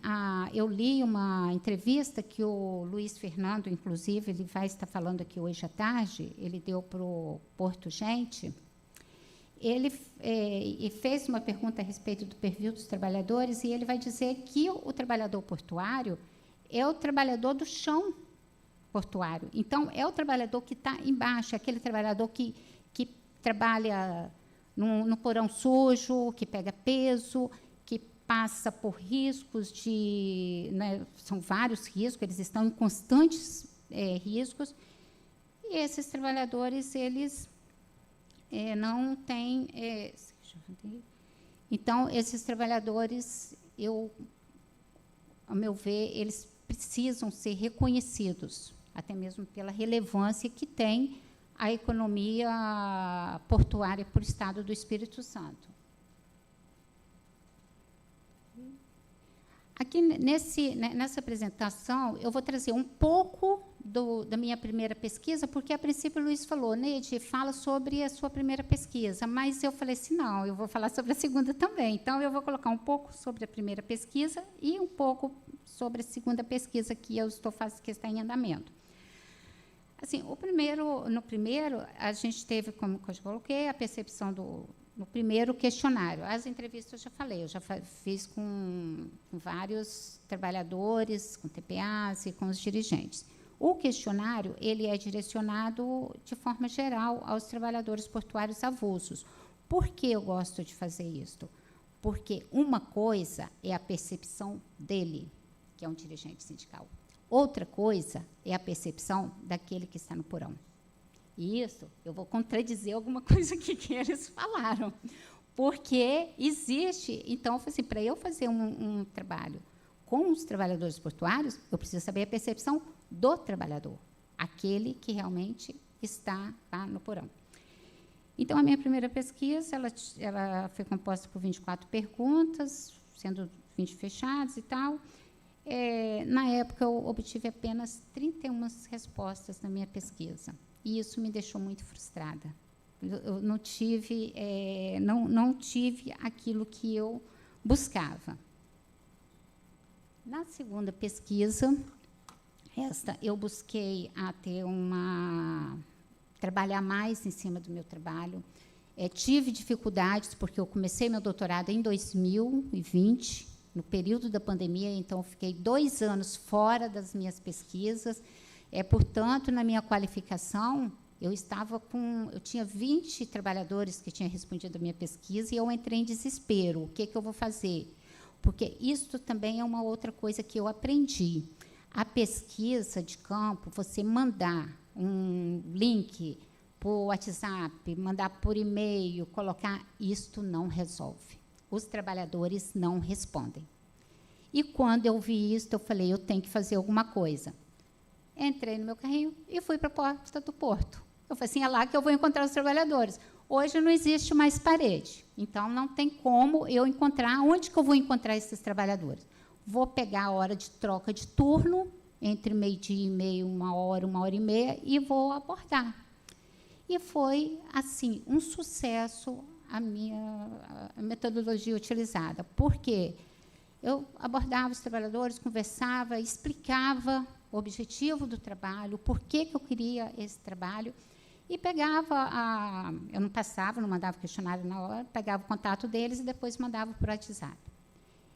eu li uma entrevista que o Luiz Fernando, inclusive, ele vai estar falando aqui hoje à tarde, ele deu para o Porto Gente. Ele fez uma pergunta a respeito do perfil dos trabalhadores, e ele vai dizer que o trabalhador portuário é o trabalhador do chão portuário. Então, é o trabalhador que está embaixo, é aquele trabalhador que trabalha no porão sujo, que pega peso, que passa por riscos são vários riscos, eles estão em constantes riscos, e esses trabalhadores, eles não têm... Então, esses trabalhadores, ao meu ver, eles precisam ser reconhecidos, até mesmo pela relevância que tem a economia portuária para o Estado do Espírito Santo. Aqui, nessa apresentação, eu vou trazer um pouco da minha primeira pesquisa, porque, a princípio, o Luiz falou, Neide, fala sobre a sua primeira pesquisa, mas eu falei assim, não, eu vou falar sobre a segunda também. Então, eu vou colocar um pouco sobre a primeira pesquisa e um pouco sobre a segunda pesquisa que está em andamento. Assim, no primeiro, a gente teve, como eu já coloquei, a percepção no primeiro questionário. As entrevistas eu já falei, eu já fiz com vários trabalhadores, com TPAs e com os dirigentes. O questionário, ele é direcionado, de forma geral, aos trabalhadores portuários avulsos. Por que eu gosto de fazer isso? Porque uma coisa é a percepção dele, que é um dirigente sindical. Outra coisa é a percepção daquele que está no porão. E isso, eu vou contradizer alguma coisa que eles falaram, porque existe... Então, assim, para eu fazer um trabalho com os trabalhadores portuários, eu preciso saber a percepção do trabalhador, aquele que realmente está lá no porão. Então, a minha primeira pesquisa, ela foi composta por 24 perguntas, sendo 20 fechadas e tal. Na época, eu obtive apenas 31 respostas na minha pesquisa, e isso me deixou muito frustrada. Eu não tive aquilo que eu buscava. Na segunda pesquisa, eu busquei trabalhar mais em cima do meu trabalho. Tive dificuldades, porque eu comecei meu doutorado em 2020, no período da pandemia, então eu fiquei 2 anos fora das minhas pesquisas. Portanto, na minha qualificação, eu tinha 20 trabalhadores que tinham respondido a minha pesquisa, e eu entrei em desespero. O que eu vou fazer? Porque isso também é uma outra coisa que eu aprendi. A pesquisa de campo, você mandar um link por WhatsApp, mandar por e-mail, colocar, isto não resolve. Os trabalhadores não respondem. E, quando eu vi isso, eu falei, eu tenho que fazer alguma coisa. Entrei no meu carrinho e fui para a porta do porto. Eu falei assim, é lá que eu vou encontrar os trabalhadores. Hoje não existe mais parede, então não tem como eu encontrar, onde que eu vou encontrar esses trabalhadores? Vou pegar a hora de troca de turno, entre meio-dia e meio, 1 hora e meia, e vou abordar. E foi, assim, um sucesso a metodologia utilizada. Por quê? Eu abordava os trabalhadores, conversava, explicava o objetivo do trabalho, por que eu queria esse trabalho, e pegava, eu não passava, não mandava questionário na hora, pegava o contato deles e depois mandava por WhatsApp.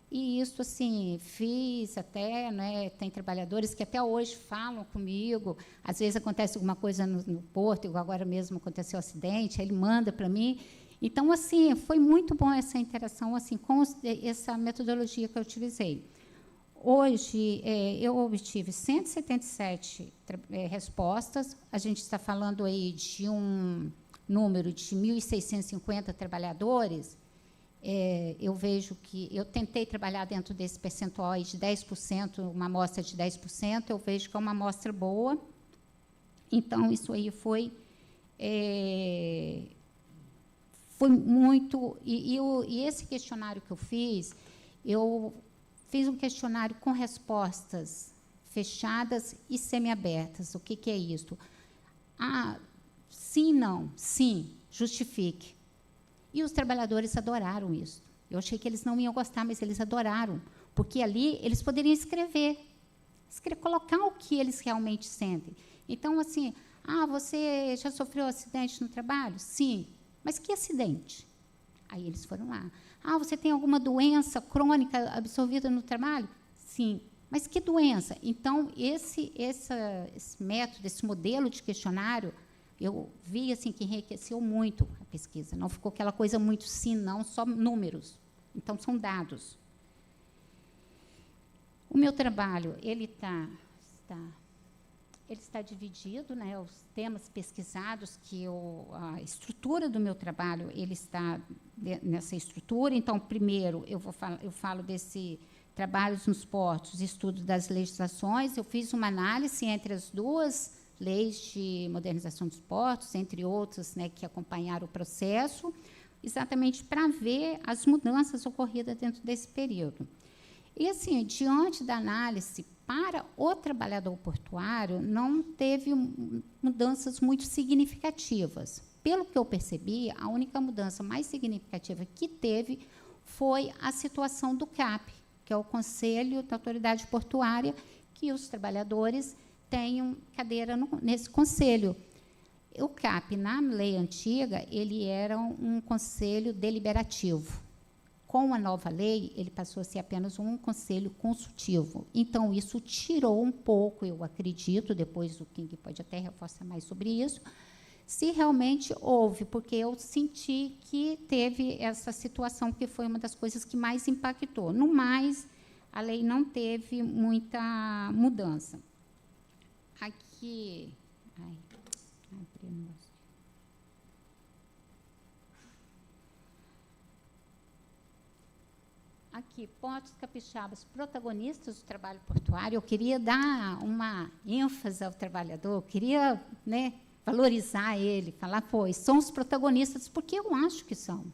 E isso, assim, fiz até, né, tem trabalhadores que até hoje falam comigo, às vezes acontece alguma coisa no porto, igual agora mesmo aconteceu um acidente, ele manda para mim. Então, assim, foi muito bom essa interação assim, com essa metodologia que eu utilizei. Hoje, eu obtive 177 respostas, a gente está falando aí de um número de 1.650 trabalhadores. Eu vejo que eu tentei trabalhar dentro desse percentual aí de 10%, uma amostra de 10%, eu vejo que é uma amostra boa. Então, isso aí foi muito... E esse questionário que eu fiz um questionário com respostas fechadas e semiabertas. O que é isso? Sim, não, sim, justifique. E os trabalhadores adoraram isso. Eu achei que eles não iam gostar, mas eles adoraram, porque ali eles poderiam escrever, colocar o que eles realmente sentem. Então, assim, você já sofreu acidente no trabalho? Sim. Mas que acidente? Aí eles foram lá. Você tem alguma doença crônica absorvida no trabalho? Sim. Mas que doença? Então, esse método, esse modelo de questionário, eu vi assim, que enriqueceu muito a pesquisa. Não ficou aquela coisa muito sim, não, só números. Então, são dados. O meu trabalho, ele está dividido, né, os temas pesquisados, a estrutura do meu trabalho, ele está nessa estrutura. Então, primeiro, eu falo desse trabalhos nos portos, estudo das legislações. Eu fiz uma análise entre as duas leis de modernização dos portos, entre outras, né, que acompanharam o processo, exatamente para ver as mudanças ocorridas dentro desse período. E, assim, diante da análise, para o trabalhador portuário, não teve mudanças muito significativas. Pelo que eu percebi, a única mudança mais significativa que teve foi a situação do CAP, que é o Conselho da Autoridade Portuária, que os trabalhadores tenham cadeira nesse conselho. O CAP, na lei antiga, ele era um conselho deliberativo. Com a nova lei, ele passou a ser apenas um conselho consultivo. Então, isso tirou um pouco, eu acredito, depois o King pode até reforçar mais sobre isso, se realmente houve, porque eu senti que teve essa situação, que foi uma das coisas que mais impactou. No mais, a lei não teve muita mudança. Aqui... Aqui, portos capixabas, protagonistas do trabalho portuário. Eu queria dar uma ênfase ao trabalhador, eu queria, né, valorizar ele, falar, são os protagonistas, porque eu acho que são.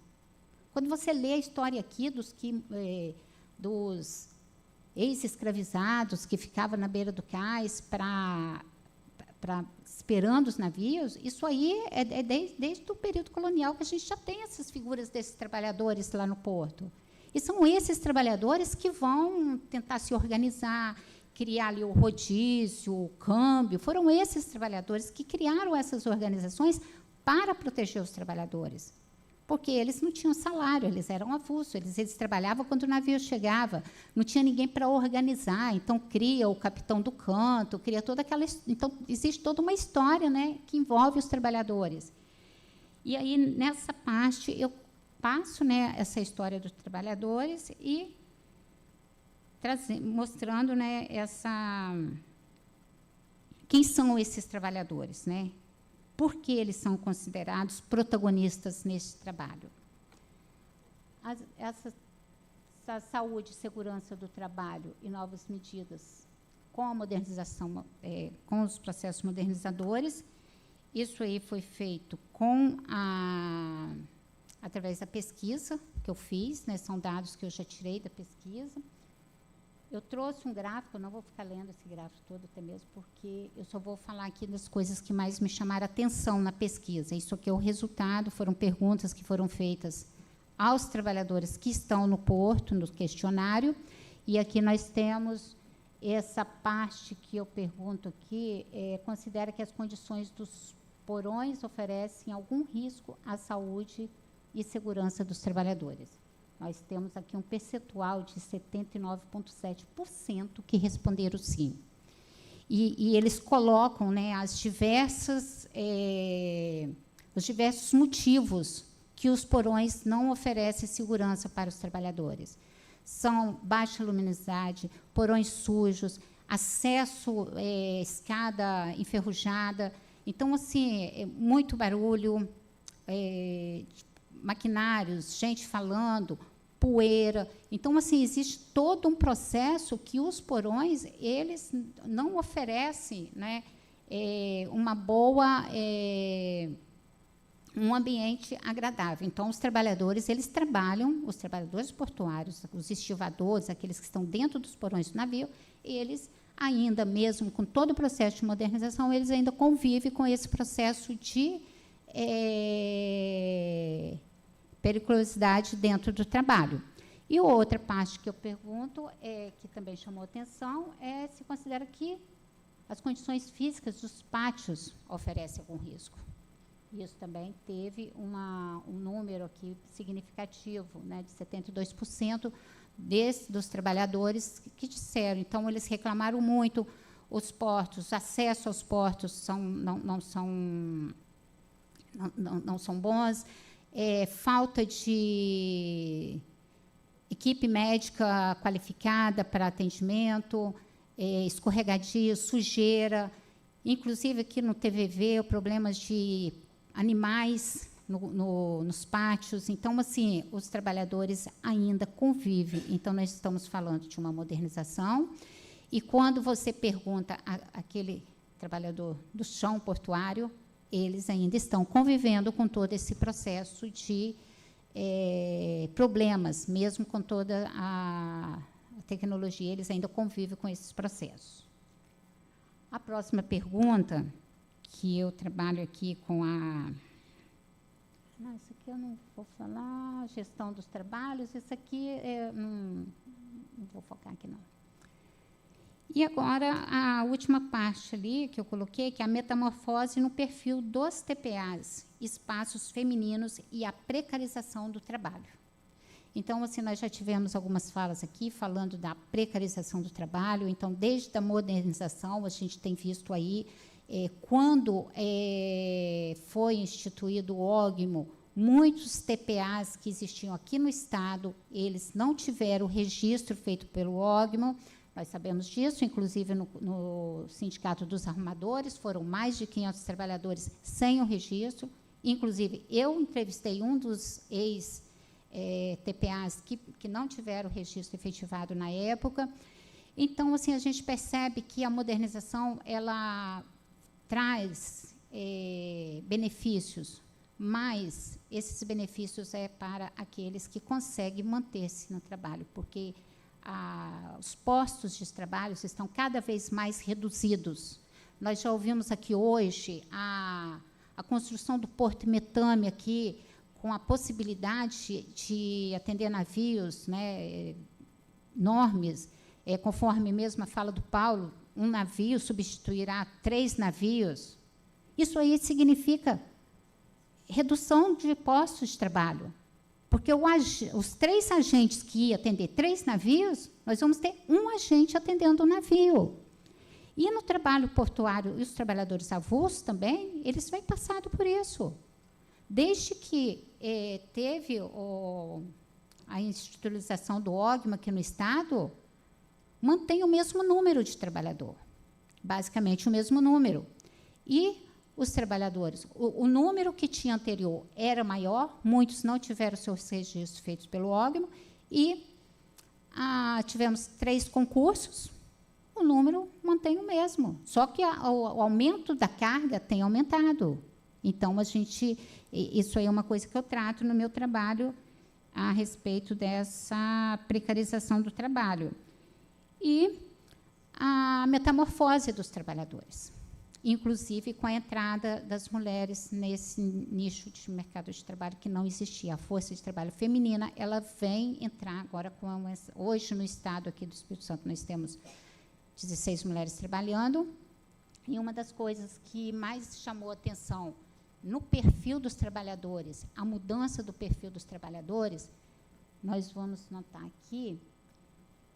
Quando você lê a história aqui dos ex-escravizados que ficavam na beira do cais esperando os navios, isso aí é desde o período colonial que a gente já tem essas figuras desses trabalhadores lá no porto. E são esses trabalhadores que vão tentar se organizar, criar ali o rodízio, o câmbio. Foram esses trabalhadores que criaram essas organizações para proteger os trabalhadores. Porque eles não tinham salário, eles eram avulsos, eles trabalhavam quando o navio chegava, não tinha ninguém para organizar. Então, cria o capitão do canto, cria toda aquela... Então, existe toda uma história, né, que envolve os trabalhadores. E aí, nessa parte, eu passo, né, essa história dos trabalhadores e mostrando, né, quem são esses trabalhadores, né? Por que eles são considerados protagonistas nesse trabalho? Essa saúde e segurança do trabalho e novas medidas com a modernização, com os processos modernizadores, isso aí foi feito através da pesquisa que eu fiz, né, são dados que eu já tirei da pesquisa. Eu trouxe um gráfico, eu não vou ficar lendo esse gráfico todo, até mesmo porque eu só vou falar aqui das coisas que mais me chamaram a atenção na pesquisa. Isso aqui é o resultado, foram perguntas que foram feitas aos trabalhadores que estão no porto, no questionário, e aqui nós temos essa parte que eu pergunto aqui, considera que as condições dos porões oferecem algum risco à saúde e segurança dos trabalhadores. Nós temos aqui um percentual de 79,7% que responderam sim. E eles colocam, né, os diversos motivos que os porões não oferecem segurança para os trabalhadores. São baixa luminosidade, porões sujos, acesso, escada enferrujada. Então, assim, muito barulho, maquinários, gente falando, poeira. Então, assim, existe todo um processo que os porões, eles não oferecem, né, um ambiente agradável. Então, os trabalhadores, eles trabalham, os trabalhadores portuários, os estivadores, aqueles que estão dentro dos porões do navio, eles ainda, mesmo com todo o processo de modernização, eles ainda convivem com esse processo de periculosidade dentro do trabalho. E outra parte que eu pergunto, que também chamou atenção, é se considera que as condições físicas dos pátios oferecem algum risco. Isso também teve um número aqui significativo, né, de 72% dos trabalhadores que disseram. Então, eles reclamaram muito, os portos, o acesso aos portos não são bons, falta de equipe médica qualificada para atendimento, escorregadio, sujeira, inclusive aqui no TVV, problemas de animais nos pátios. Então, assim, os trabalhadores ainda convivem. Então, nós estamos falando de uma modernização. E quando você pergunta àquele trabalhador do chão portuário, eles ainda estão convivendo com todo esse processo de problemas, mesmo com toda a tecnologia, eles ainda convivem com esses processos. A próxima pergunta, que eu trabalho aqui com isso aqui eu não vou falar, gestão dos trabalhos, isso aqui não vou focar aqui, não. E agora, a última parte ali que eu coloquei, que é a metamorfose no perfil dos TPAs, espaços femininos e a precarização do trabalho. Então, assim, nós já tivemos algumas falas aqui falando da precarização do trabalho. Então, desde a modernização, a gente tem visto aí, quando foi instituído o ógmo, muitos TPAs que existiam aqui no Estado, eles não tiveram o registro feito pelo ógmo. Nós sabemos disso, inclusive no Sindicato dos Arrumadores, foram mais de 500 trabalhadores sem o registro. Inclusive, eu entrevistei um dos ex-TPAs que não tiveram o registro efetivado na época. Então, assim, a gente percebe que a modernização ela traz benefícios, mas esses benefícios para aqueles que conseguem manter-se no trabalho, porque os postos de trabalho estão cada vez mais reduzidos. Nós já ouvimos aqui hoje a construção do Porto Metame aqui, com a possibilidade de atender navios, né, enormes, conforme mesmo a fala do Paulo, um navio substituirá 3 navios. Isso aí significa redução de postos de trabalho. Porque os 3 agentes que iam atender 3 navios, nós vamos ter um agente atendendo o navio. E no trabalho portuário, e os trabalhadores avulsos também, eles vêm passando por isso. Desde que teve a institucionalização do ógmo aqui no Estado, mantém o mesmo número de trabalhador, basicamente o mesmo número. E os trabalhadores, o número que tinha anterior era maior, muitos não tiveram seus registros feitos pelo ógmo, e tivemos 3 concursos, o número mantém o mesmo, só que o aumento da carga tem aumentado. Então, isso aí é uma coisa que eu trato no meu trabalho a respeito dessa precarização do trabalho. E a metamorfose dos trabalhadores, inclusive com a entrada das mulheres nesse nicho de mercado de trabalho que não existia. A força de trabalho feminina, ela vem entrar agora hoje no Estado aqui do Espírito Santo, nós temos 16 mulheres trabalhando, E uma das coisas que mais chamou atenção no perfil dos trabalhadores, a mudança do perfil dos trabalhadores, nós vamos notar aqui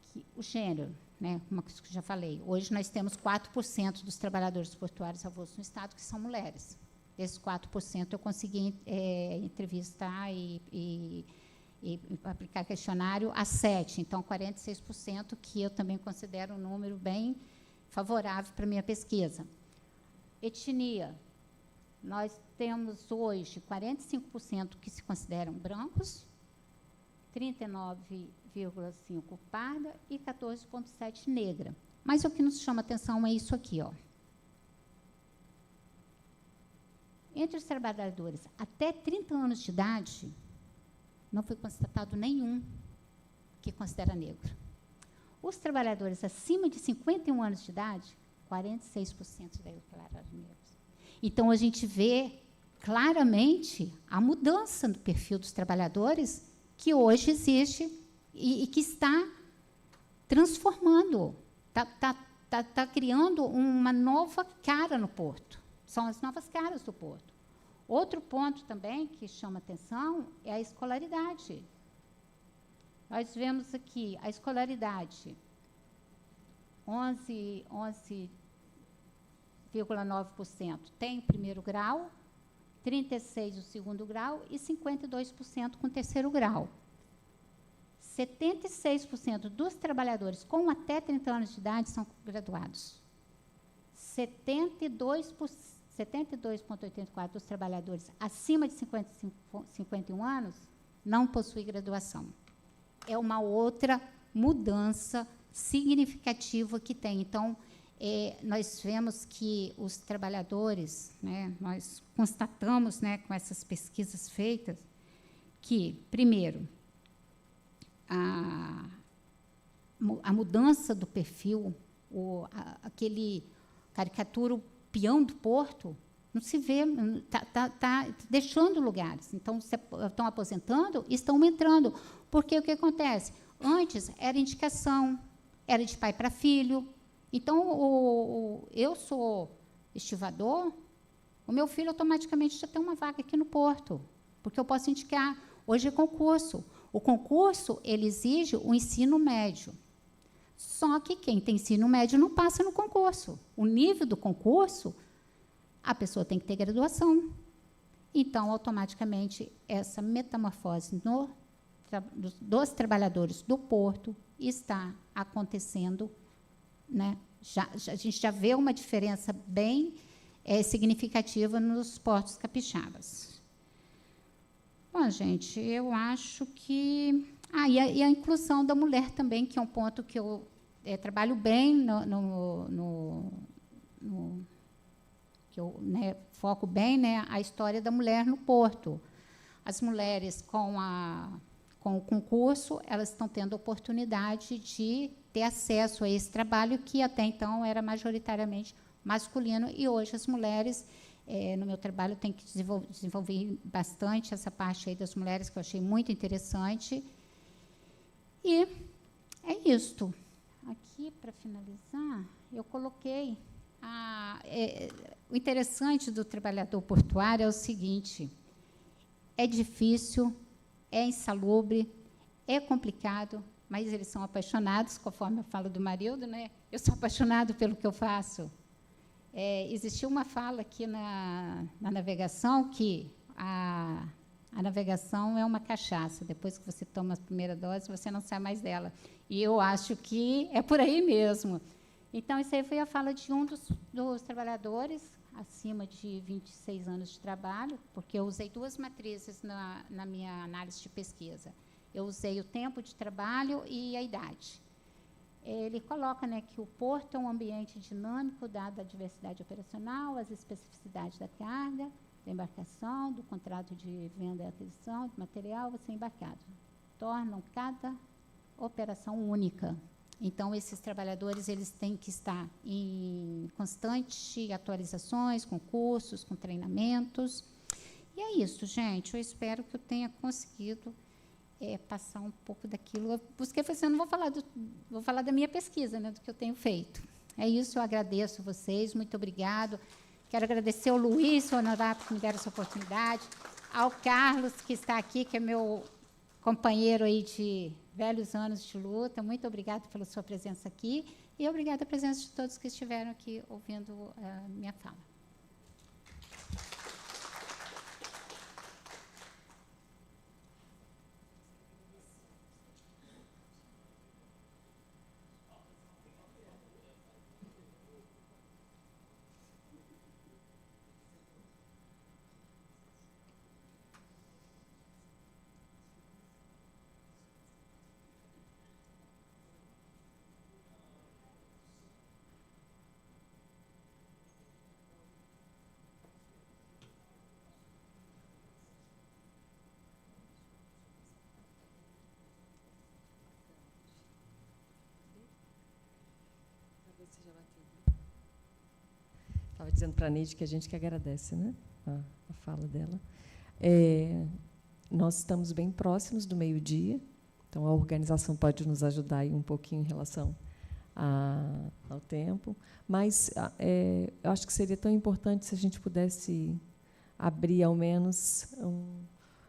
que o gênero, né, como eu já falei, hoje nós temos 4% dos trabalhadores portuários avulsos no Estado que são mulheres. Desses 4%, eu consegui entrevistar e aplicar questionário a 7%, então 46%, que eu também considero um número bem favorável para a minha pesquisa. Etnia. Nós temos hoje 45% que se consideram brancos, 39,5% parda e 14,7% negra. Mas o que nos chama atenção é isso aqui, ó. Entre os trabalhadores até 30 anos de idade, não foi constatado nenhum que considera negro. Os trabalhadores acima de 51 anos de idade, 46% declararam negros. Então, a gente vê claramente a mudança no perfil dos trabalhadores que hoje existe e que está transformando, está criando uma nova cara no porto. São as novas caras do porto. Outro ponto também que chama atenção é a escolaridade. Nós vemos aqui a escolaridade, 11,9% tem o primeiro grau, 36% o segundo grau e 52% com o terceiro grau. 76% dos trabalhadores com até 30 anos de idade são graduados. 72,84% dos trabalhadores acima de 51 anos não possuem graduação. É uma outra mudança significativa que tem. Então, nós vemos que os trabalhadores, né, nós constatamos, né, com essas pesquisas feitas, que, primeiro, a mudança do perfil, aquele caricatura, o peão do porto, não se vê, está deixando lugares. Então, estão aposentando e estão entrando. Porque o que acontece? Antes, era indicação, era de pai para filho. Então, eu sou estivador, o meu filho automaticamente já tem uma vaga aqui no porto, porque eu posso indicar. Hoje é concurso. O concurso, ele exige o ensino médio. Só que quem tem ensino médio não passa no concurso. O nível do concurso, a pessoa tem que ter graduação. Então, automaticamente, essa metamorfose dos trabalhadores do porto está acontecendo, né? A gente já vê uma diferença bem significativa nos portos capixabas. Bom, gente, eu acho que... e a inclusão da mulher também, que é um ponto que eu trabalho bem, que eu, né, foco bem, né, a história da mulher no porto. As mulheres, com o concurso, elas estão tendo oportunidade de ter acesso a esse trabalho, que até então era majoritariamente masculino, e hoje as mulheres, no meu trabalho, tem que desenvolver bastante essa parte aí das mulheres, que eu achei muito interessante. E é isto. Aqui, para finalizar, eu coloquei... o interessante do trabalhador portuário é o seguinte: é difícil, é insalubre, é complicado, mas eles são apaixonados, conforme eu falo do Marildo, né? Eu sou apaixonado pelo que eu faço. Existiu uma fala aqui na navegação que a navegação é uma cachaça. Depois que você toma a primeira dose, você não sai mais dela. E eu acho que é por aí mesmo. Então, isso aí foi a fala de um dos trabalhadores, acima de 26 anos de trabalho, porque eu usei duas matrizes na minha análise de pesquisa. Eu usei o tempo de trabalho e a idade. Ele coloca, né, que o porto é um ambiente dinâmico, dada a diversidade operacional, as especificidades da carga, da embarcação, do contrato de venda e aquisição, do material a ser embarcado. Tornam cada operação única. Então, esses trabalhadores, eles têm que estar em constante atualizações, com cursos, com treinamentos. E é isso, gente. Eu espero que eu tenha conseguido passar um pouco daquilo. Eu busquei, falei assim, eu não vou falar da minha pesquisa, né, do que eu tenho feito. É isso, eu agradeço vocês, muito obrigado. Quero agradecer ao Luiz Honorato, que me deram essa oportunidade, ao Carlos, que está aqui, que é meu companheiro aí de velhos anos de luta. Muito obrigada pela sua presença aqui e obrigada a presença de todos que estiveram aqui ouvindo a minha fala. Estava dizendo para a Neide que a gente que agradece, né, a fala dela. Nós estamos bem próximos do meio-dia, então a organização pode nos ajudar aí um pouquinho em relação ao tempo, mas eu acho que seria tão importante se a gente pudesse abrir, ao menos,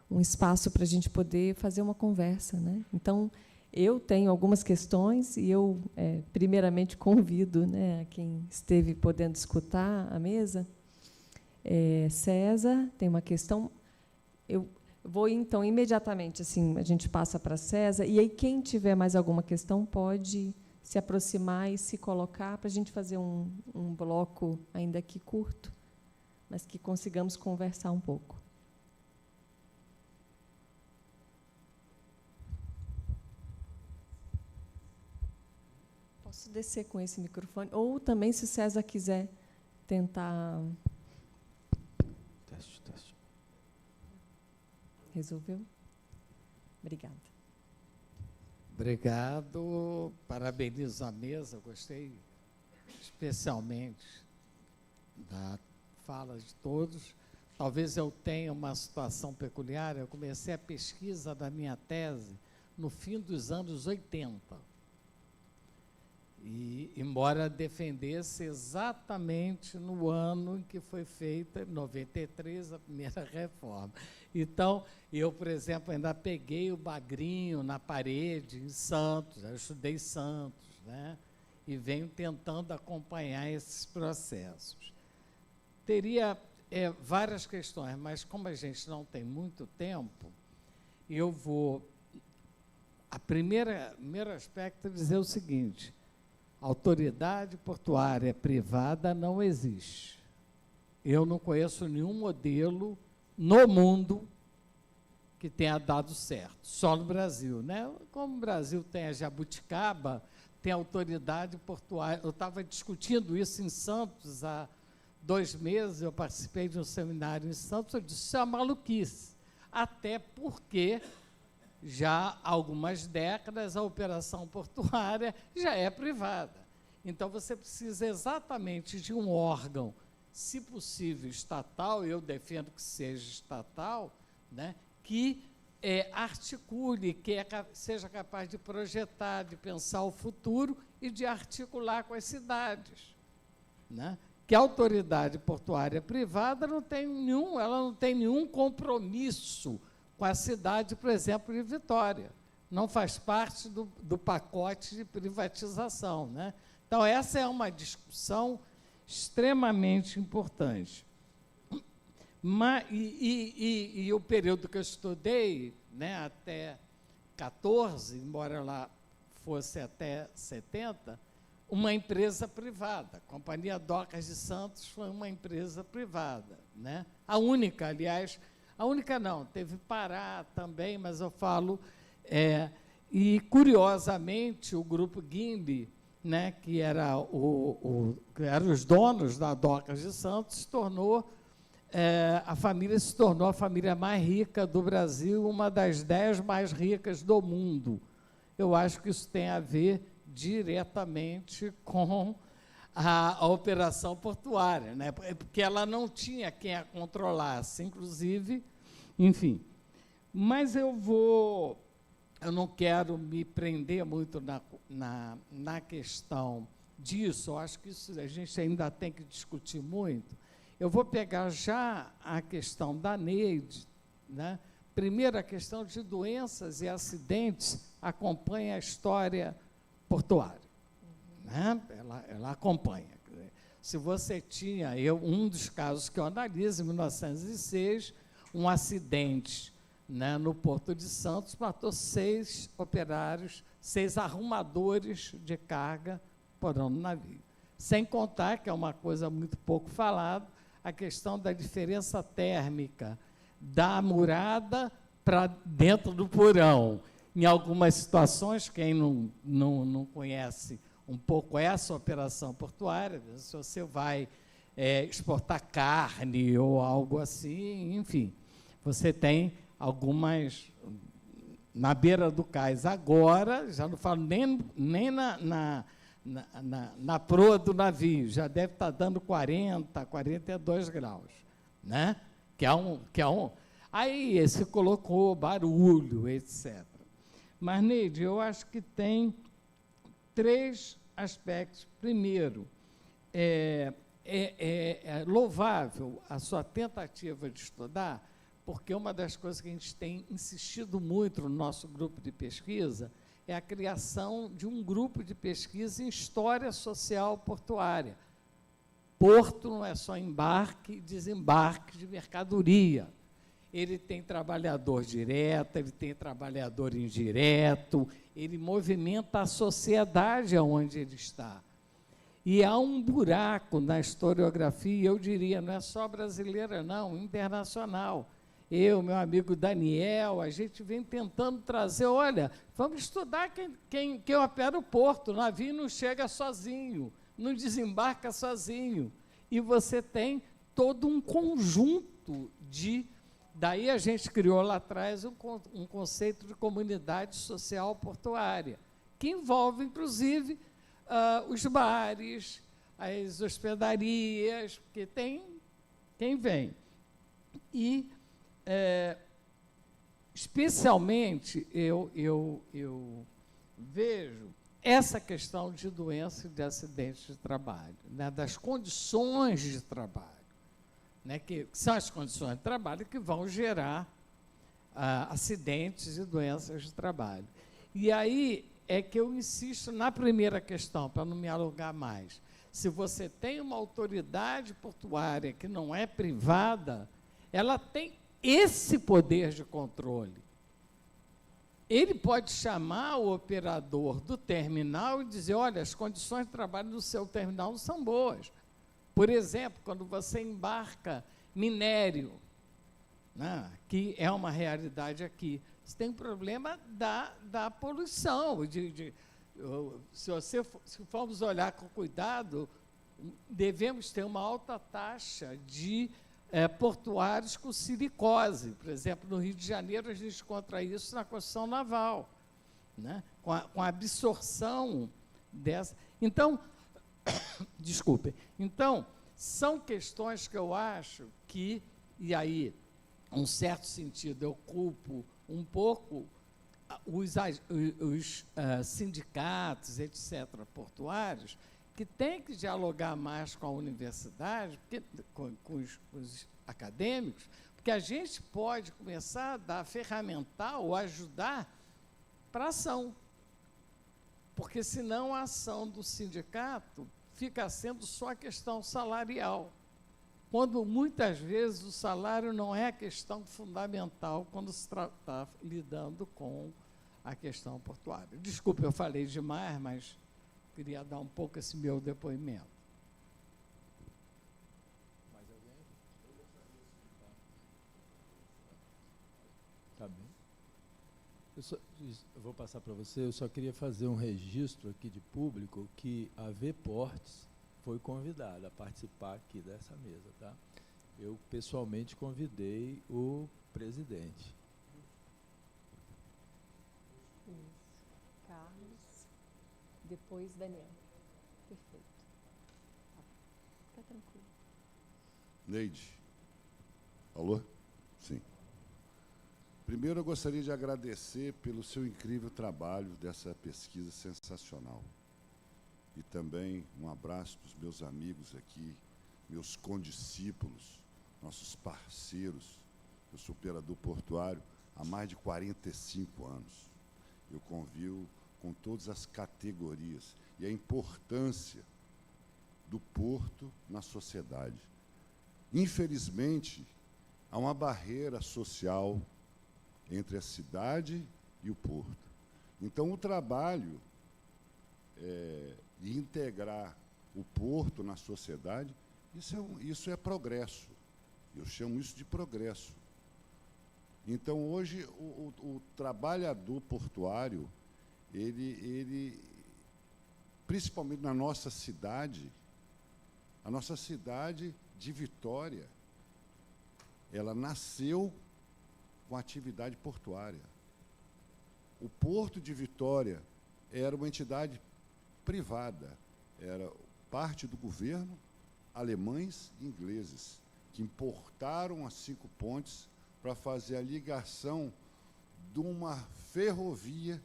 um espaço para a gente poder fazer uma conversa, né? Então, eu tenho algumas questões e eu, primeiramente, convido, né, a quem esteve podendo escutar a mesa. César tem uma questão. Eu vou, então, imediatamente, assim, a gente passa para César, e aí quem tiver mais alguma questão pode se aproximar e se colocar para a gente fazer um bloco, ainda que curto, mas que consigamos conversar um pouco. Posso descer com esse microfone? Ou também, se o César quiser tentar... Teste. Resolveu? Obrigada. Obrigado. Parabenizo a mesa. Gostei especialmente da fala de todos. Talvez eu tenha uma situação peculiar. Eu comecei a pesquisa da minha tese no fim dos anos 80. E, embora defendesse exatamente no ano em que foi feita, em 93, a primeira reforma. Então, eu, por exemplo, ainda peguei o bagrinho na parede em Santos, eu estudei Santos, né? E venho tentando acompanhar esses processos. Teria várias questões, mas como a gente não tem muito tempo, eu vou... primeiro aspecto é dizer o seguinte: autoridade portuária privada não existe. Eu não conheço nenhum modelo no mundo que tenha dado certo, só no Brasil, né? Como o Brasil tem a Jabuticaba, tem a autoridade portuária. Eu estava discutindo isso em Santos há 2 meses, eu participei de um seminário em Santos, eu disse, isso é uma maluquice, até porque já há algumas décadas a operação portuária já é privada. Então, você precisa exatamente de um órgão, se possível estatal, eu defendo que seja estatal, né, que articule, que seja capaz de projetar, de pensar o futuro e de articular com as cidades, né? Que a autoridade portuária privada ela não tem nenhum compromisso com a cidade, por exemplo, de Vitória. Não faz parte do pacote de privatização, né? Então, essa é uma discussão extremamente importante. E o período que eu estudei, né, até 14, embora ela fosse até 70, uma empresa privada. A Companhia Docas de Santos foi uma empresa privada, né? A única, aliás... A única não, teve Pará também, mas eu falo... e, curiosamente, o grupo Guimbe, né, que era eram os donos da Docas de Santos, a família se tornou a família mais rica do Brasil, uma das 10 mais ricas do mundo. Eu acho que isso tem a ver diretamente com a operação portuária, né? Porque ela não tinha quem a controlasse, inclusive, enfim. Mas eu não quero me prender muito na questão disso, eu acho que isso a gente ainda tem que discutir muito. Eu vou pegar já a questão da Neide, né? Primeiro, a questão de doenças e acidentes acompanha a história portuária, né? Ela acompanha. Se você tinha, um dos casos que eu analiso, em 1906, um acidente, né, no Porto de Santos, matou 6 operários, 6 arrumadores de carga porão no navio. Sem contar, que é uma coisa muito pouco falada, a questão da diferença térmica da murada para dentro do porão. Em algumas situações, quem não conhece um pouco essa operação portuária, se você vai exportar carne ou algo assim, enfim, você tem algumas na beira do cais. Agora, já não falo nem na proa do navio, já deve estar dando 40, 42 graus, né? Que é um. Aí se colocou barulho, etc. Mas, Neide, eu acho que tem 3 aspectos. Primeiro, é louvável a sua tentativa de estudar, porque uma das coisas que a gente tem insistido muito no nosso grupo de pesquisa é a criação de um grupo de pesquisa em história social portuária. Porto não é só embarque e desembarque de mercadoria. Ele tem trabalhador direto, ele tem trabalhador indireto, ele movimenta a sociedade aonde ele está. E há um buraco na historiografia, eu diria, não é só brasileira, não, internacional. Eu, meu amigo Daniel, a gente vem tentando trazer, olha, vamos estudar quem opera o porto, o navio não chega sozinho, não desembarca sozinho. E você tem todo um conjunto de... Daí a gente criou lá atrás um conceito de comunidade social portuária, que envolve, inclusive, os bares, as hospedarias, porque tem quem vem. E, especialmente, eu vejo essa questão de doença e de acidentes de trabalho, né, das condições de trabalho, né, que são as condições de trabalho que vão gerar acidentes e doenças de trabalho. E aí é que eu insisto na primeira questão, para não me alongar mais. Se você tem uma autoridade portuária que não é privada, ela tem esse poder de controle. Ele pode chamar o operador do terminal e dizer, olha, as condições de trabalho do seu terminal não são boas. Por exemplo, quando você embarca minério, né, que é uma realidade aqui, você tem um problema da poluição. Se formos olhar com cuidado, devemos ter uma alta taxa de portuários com silicose. Por exemplo, no Rio de Janeiro, a gente encontra isso na construção naval, né, com a absorção dessa. Então, desculpem. Então, são questões que eu acho que, e aí, em um certo sentido, eu culpo um pouco os sindicatos, etc., portuários, que têm que dialogar mais com a universidade, com os acadêmicos, porque a gente pode começar a dar ferramental ou ajudar para a ação. Porque, senão, a ação do sindicato fica sendo só a questão salarial, quando, muitas vezes, o salário não é a questão fundamental quando se está lidando com a questão portuária. Desculpe, eu falei demais, mas queria dar um pouco esse meu depoimento. Mais alguém? Tá bem. Eu vou passar para você, eu só queria fazer um registro aqui de público que a Vportes foi convidada a participar aqui dessa mesa, tá? Eu, pessoalmente, convidei o presidente. Carlos, depois Daniel. Perfeito. Fica tranquilo. Neide. Alô? Sim. Primeiro, eu gostaria de agradecer pelo seu incrível trabalho dessa pesquisa sensacional. e também um abraço para os meus amigos aqui, meus condiscípulos, nossos parceiros. Eu sou operador portuário há mais de 45 anos. Eu convivo com todas as categorias e a importância do porto na sociedade. Infelizmente, há uma barreira social entre a cidade e o porto. Então, o trabalho de integrar o porto na sociedade, isso é progresso. Eu chamo isso de progresso. Então, hoje, o trabalhador portuário, ele, principalmente na nossa cidade, a nossa cidade de Vitória, ela nasceu com atividade portuária. O Porto de Vitória era uma entidade privada, era parte do governo, alemães e ingleses, que importaram as 5 pontes para fazer a ligação de uma ferrovia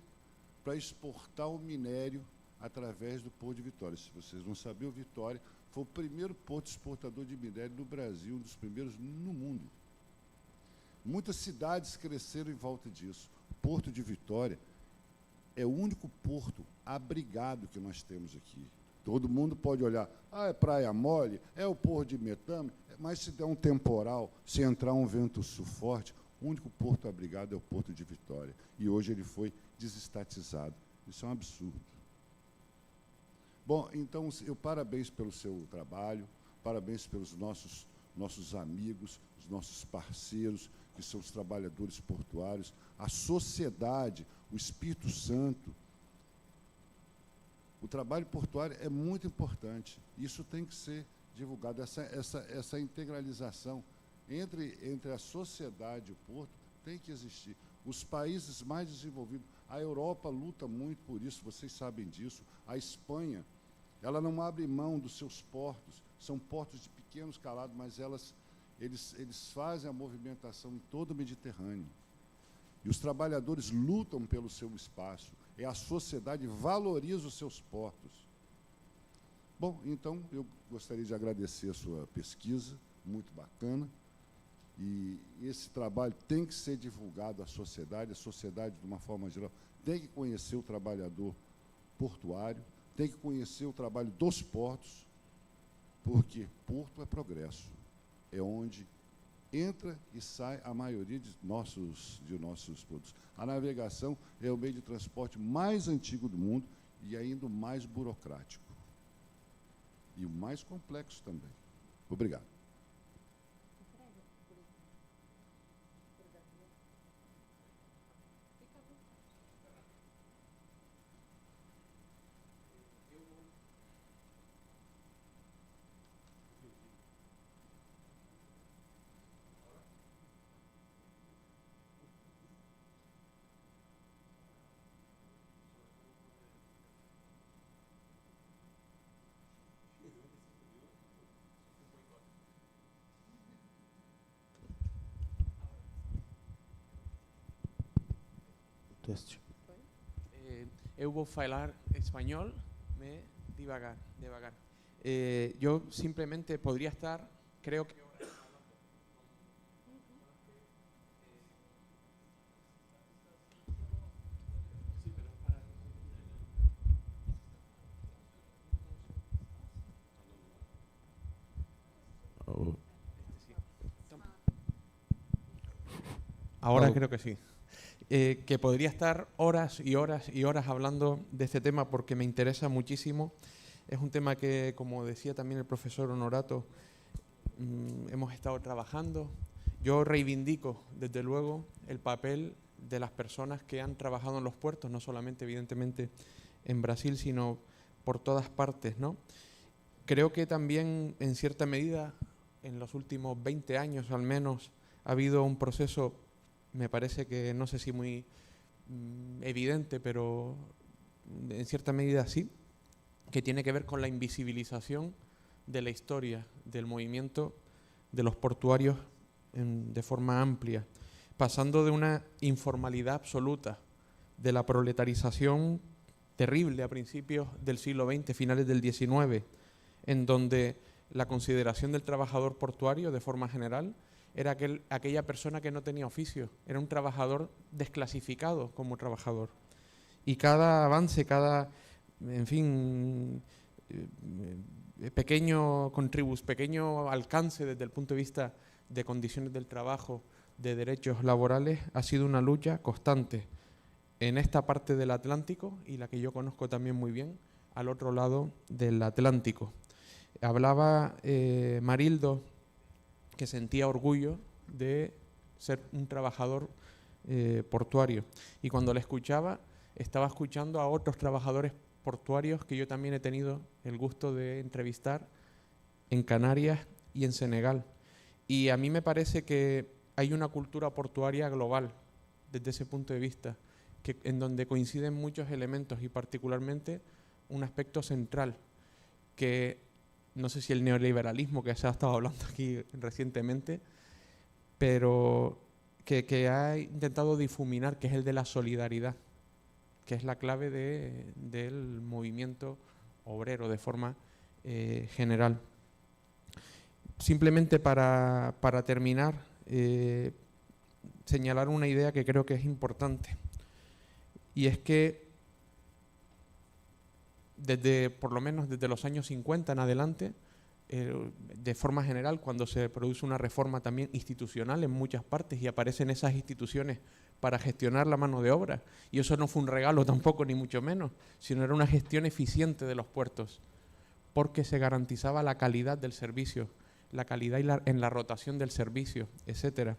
para exportar o minério através do Porto de Vitória. Se vocês não sabiam, Vitória foi o primeiro porto exportador de minério do Brasil, um dos primeiros no mundo. Muitas cidades cresceram em volta disso. O Porto de Vitória é o único porto abrigado que nós temos aqui. Todo mundo pode olhar, é praia mole, é o Porto de Metame, mas se der um temporal, se entrar um vento sul forte, o único porto abrigado é o Porto de Vitória. E hoje ele foi desestatizado. Isso é um absurdo. Bom, então, eu parabéns pelo seu trabalho, parabéns pelos nossos amigos, os nossos parceiros, que são os trabalhadores portuários, a sociedade, o Espírito Santo. O trabalho portuário é muito importante. Isso tem que ser divulgado, essa integralização entre a sociedade e o porto tem que existir. Os países mais desenvolvidos, a Europa luta muito por isso, vocês sabem disso. A Espanha, ela não abre mão dos seus portos, são portos de pequenos calados, mas eles fazem a movimentação em todo o Mediterrâneo. E os trabalhadores lutam pelo seu espaço, a sociedade valoriza os seus portos. Bom, então, eu gostaria de agradecer a sua pesquisa, muito bacana, e esse trabalho tem que ser divulgado à sociedade, de uma forma geral, tem que conhecer o trabalhador portuário, tem que conhecer o trabalho dos portos, porque porto é progresso, é onde entra e sai a maioria de nossos produtos. A navegação é o meio de transporte mais antigo do mundo e ainda o mais burocrático. E o mais complexo também. Obrigado. Eu vou falar espanhol, devagar. Yo simplemente podría estar, creo que... Ahora creo que sí. Que podría estar horas y horas y horas hablando de este tema porque me interesa muchísimo. Es un tema que, como decía también el profesor Honorato, hemos estado trabajando. Yo reivindico, desde luego, el papel de las personas que han trabajado en los puertos, no solamente, evidentemente, en Brasil, sino por todas partes, ¿no? Creo que también, en cierta medida, en los últimos 20 años al menos, ha habido un proceso, me parece que no sé si muy evidente, pero en cierta medida sí, que tiene que ver con la invisibilización de la historia del movimiento de los portuarios de forma amplia, pasando de una informalidad absoluta, de la proletarización terrible a principios del siglo XX, finales del XIX, en donde la consideración del trabajador portuario, de forma general, era aquella persona que no tenía oficio, era un trabajador desclasificado como trabajador. Y cada avance, en fin, pequeño alcance desde el punto de vista de condiciones del trabajo, de derechos laborales, ha sido una lucha constante en esta parte del Atlántico, y la que yo conozco también muy bien, al otro lado del Atlántico. Hablaba Marildo que sentía orgullo de ser un trabajador portuario, y cuando la escuchaba, estaba escuchando a otros trabajadores portuarios que yo también he tenido el gusto de entrevistar en Canarias y en Senegal. Y a mí me parece que hay una cultura portuaria global desde ese punto de vista, en donde coinciden muchos elementos, y particularmente un aspecto central, que no sé si el neoliberalismo, que se ha estado hablando aquí recientemente, pero que ha intentado difuminar, que es el de la solidaridad, que es la clave del movimiento obrero de forma general. Simplemente para terminar, señalar una idea que creo que es importante, y es que por lo menos desde los años 50 en adelante, de forma general, cuando se produce una reforma también institucional en muchas partes y aparecen esas instituciones para gestionar la mano de obra, y eso no fue un regalo tampoco, ni mucho menos, sino era una gestión eficiente de los puertos, porque se garantizaba la calidad del servicio, la calidad en la rotación del servicio, etcétera.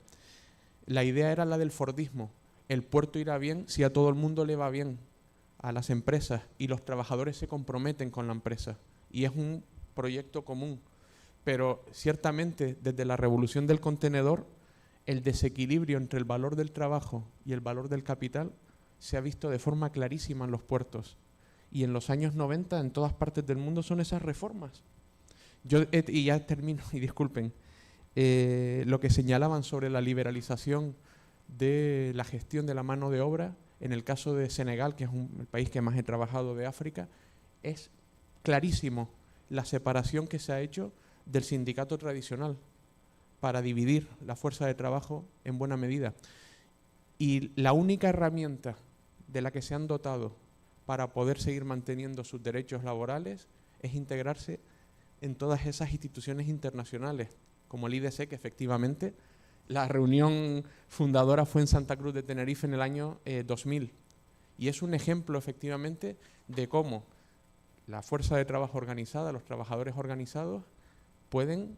La idea era la del fordismo: el puerto irá bien si a todo el mundo le va bien, a las empresas, y los trabajadores se comprometen con la empresa, y es un proyecto común. Pero ciertamente desde la revolución del contenedor, el desequilibrio entre el valor del trabajo y el valor del capital se ha visto de forma clarísima en los puertos, y en los años 90 en todas partes del mundo son esas reformas. Y ya termino, y disculpen, lo que señalaban sobre la liberalización de la gestión de la mano de obra, en el caso de Senegal, que es el país que más he trabajado de África, es clarísimo la separación que se ha hecho del sindicato tradicional para dividir la fuerza de trabajo en buena medida. Y la única herramienta de la que se han dotado para poder seguir manteniendo sus derechos laborales es integrarse en todas esas instituciones internacionales, como el IDC, que efectivamente la reunión fundadora fue en Santa Cruz de Tenerife en el año 2000. Y es un ejemplo, efectivamente, de cómo la fuerza de trabajo organizada, los trabajadores organizados, pueden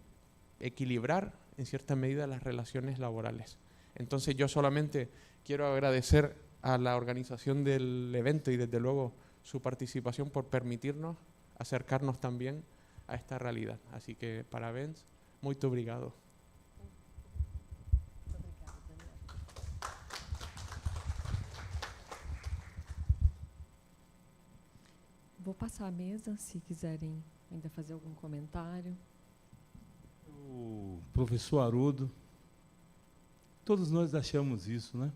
equilibrar en cierta medida las relaciones laborales. Entonces yo solamente quiero agradecer a la organización del evento y desde luego su participación por permitirnos acercarnos también a esta realidad. Así que parabéns, muito obrigado. Vou passar a mesa, se quiserem ainda fazer algum comentário. O professor Haroldo, todos nós achamos isso, né?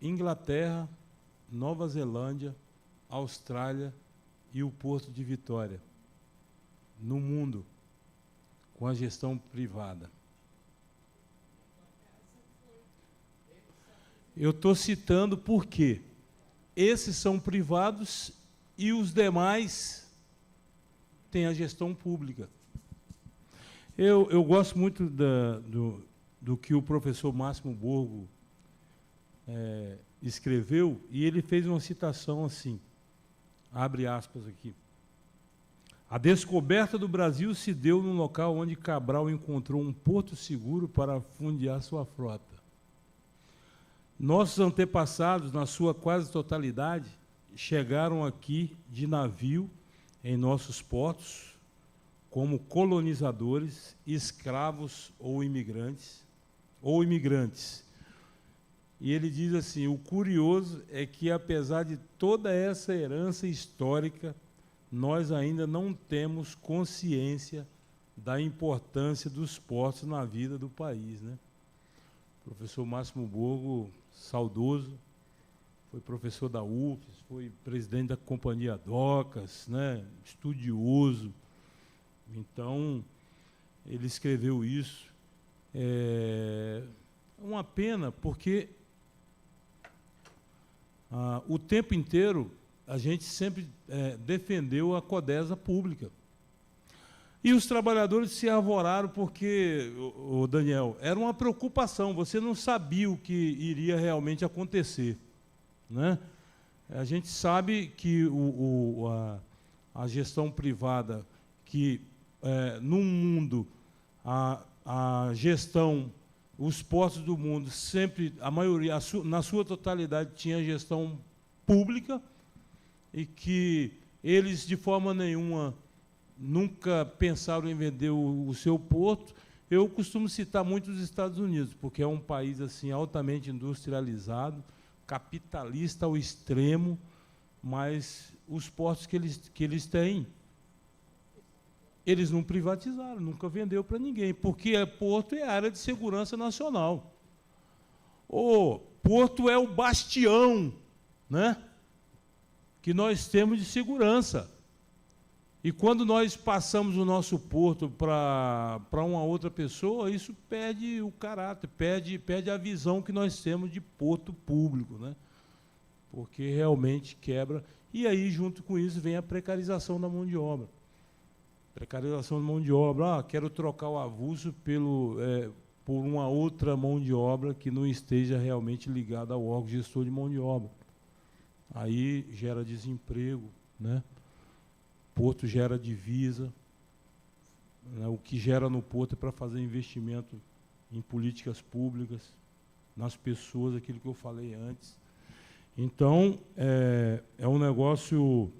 Inglaterra, Nova Zelândia, Austrália e o Porto de Vitória, no mundo, com a gestão privada. Eu estou citando porque esses são privados e os demais têm a gestão pública. Eu gosto muito do que o professor Máximo Borgo escreveu, e ele fez uma citação assim, abre aspas aqui. A descoberta do Brasil se deu no local onde Cabral encontrou um porto seguro para fundear sua frota. Nossos antepassados, na sua quase totalidade, chegaram aqui de navio em nossos portos, como colonizadores, escravos ou imigrantes. E ele diz assim, o curioso é que, apesar de toda essa herança histórica, nós ainda não temos consciência da importância dos portos na vida do país, né? O professor Máximo Borgo, saudoso, foi professor da UFES, foi presidente da Companhia Docas, né, estudioso. Então, ele escreveu isso. É uma pena, porque o tempo inteiro a gente sempre defendeu a CODESA pública. E os trabalhadores se arvoraram porque, o Daniel, era uma preocupação, você não sabia o que iria realmente acontecer, né? A gente sabe que a gestão privada, que no mundo, a gestão, os postos do mundo, sempre, a maioria, na sua totalidade, tinha gestão pública, e que eles, de forma nenhuma, nunca pensaram em vender o seu porto. Eu costumo citar muito os Estados Unidos, porque é um país assim altamente industrializado, capitalista ao extremo, mas os portos que eles têm, eles não privatizaram, nunca vendeu para ninguém, porque porto é área de segurança nacional. O porto é o bastião, né, que nós temos de segurança. E quando nós passamos o nosso porto para uma outra pessoa, isso perde o caráter, perde a visão que nós temos de porto público, né? Porque realmente quebra. E aí, junto com isso, vem a precarização da mão de obra. Precarização da mão de obra. Quero trocar o avulso por uma outra mão de obra que não esteja realmente ligada ao órgão gestor de mão de obra. Aí gera desemprego, né? Porto gera divisa, né? O que gera no porto é para fazer investimento em políticas públicas, nas pessoas, aquilo que eu falei antes. Então, é um negócio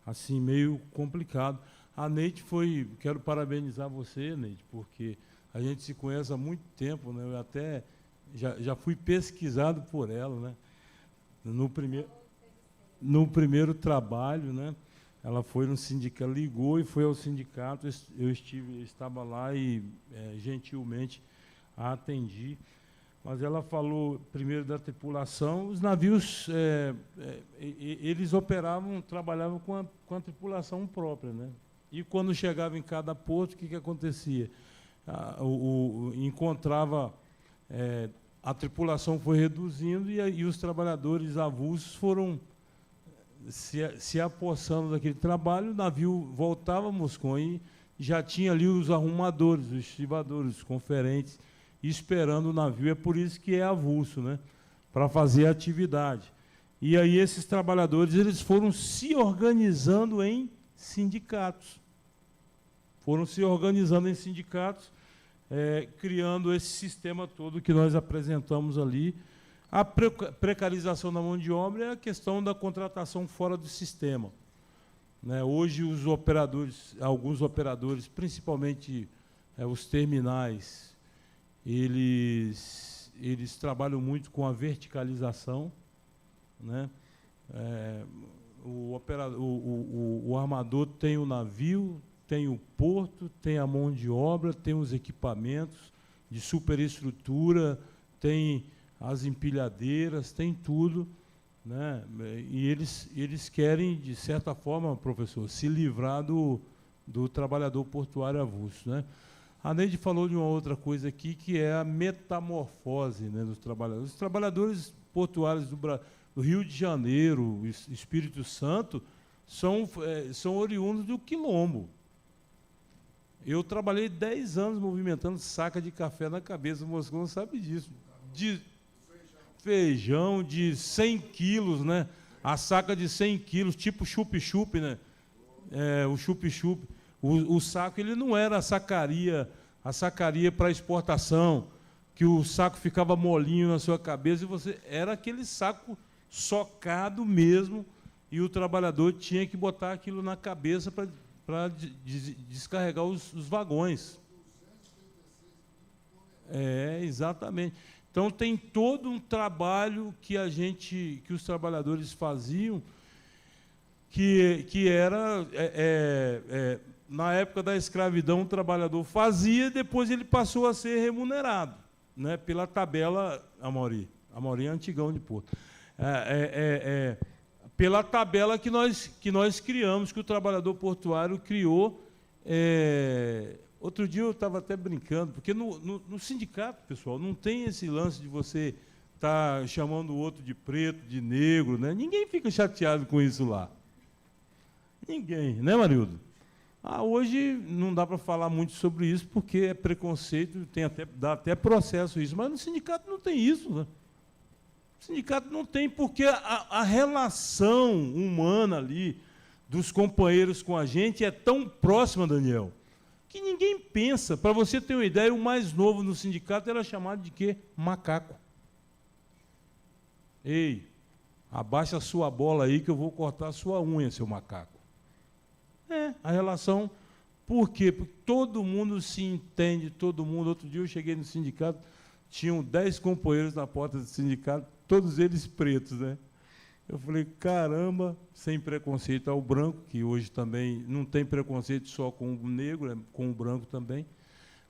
assim, meio complicado. A Neide quero parabenizar você, Neide, porque a gente se conhece há muito tempo, né? Eu até já fui pesquisado por ela, né? No primeiro trabalho, né, ela foi no sindicato, ligou e foi ao sindicato, eu estava lá e gentilmente a atendi. Mas ela falou primeiro da tripulação. Os navios, eles trabalhavam com a tripulação própria, né? E quando chegava em cada porto, o que acontecia? Encontrava... a tripulação foi reduzindo e os trabalhadores avulsos foram se apossando daquele trabalho. O navio voltava a Moscou e já tinha ali os arrumadores, os estivadores, os conferentes, esperando o navio. É por isso que é avulso, né? Para fazer a atividade. E aí esses trabalhadores, eles foram se organizando em sindicatos. Criando esse sistema todo que nós apresentamos ali. A precarização da mão de obra é a questão da contratação fora do sistema, né? Hoje, alguns operadores, principalmente os terminais, eles trabalham muito com a verticalização, né? O armador tem o navio, tem o porto, tem a mão de obra, tem os equipamentos de superestrutura, tem as empilhadeiras, tem tudo, né? E eles querem, de certa forma, professor, se livrar do trabalhador portuário avulso, né? A Neide falou de uma outra coisa aqui, que é a metamorfose, né, dos trabalhadores. Os trabalhadores portuários do Rio de Janeiro, Espírito Santo, são oriundos do Quilombo. Eu trabalhei 10 anos movimentando saca de café na cabeça, o Moscou não sabe disso. De feijão de 100 quilos, né? A saca de 100 quilos, tipo chup-chup, né? O chup-chup. O saco, ele não era a sacaria para exportação, que o saco ficava molinho na sua cabeça, e era aquele saco socado mesmo, e o trabalhador tinha que botar aquilo na cabeça para descarregar os vagões. Exatamente. Então, tem todo um trabalho que os trabalhadores faziam, que era, na época da escravidão, o trabalhador fazia, depois ele passou a ser remunerado, né, pela tabela, Amaury, Amorim é antigão de Porto. Pela tabela que nós criamos, que o trabalhador portuário criou. Outro dia eu estava até brincando, porque no sindicato, pessoal, não tem esse lance de você estar chamando o outro de preto, de negro, né? Ninguém fica chateado com isso lá. Ninguém, né, Marildo? Hoje não dá para falar muito sobre isso, porque é preconceito, dá até processo isso, mas no sindicato não tem isso, né? O sindicato não tem, porque a relação humana ali dos companheiros com a gente é tão próxima, Daniel, que ninguém pensa. Para você ter uma ideia, o mais novo no sindicato era chamado de quê? Macaco. Ei, abaixa a sua bola aí que eu vou cortar a sua unha, seu macaco. A relação. Por quê? Porque todo mundo se entende, todo mundo. Outro dia eu cheguei no sindicato, tinham 10 companheiros na porta do sindicato, todos eles pretos, né? Eu falei, caramba, sem preconceito ao branco, que hoje também não tem preconceito só com o negro, com o branco também.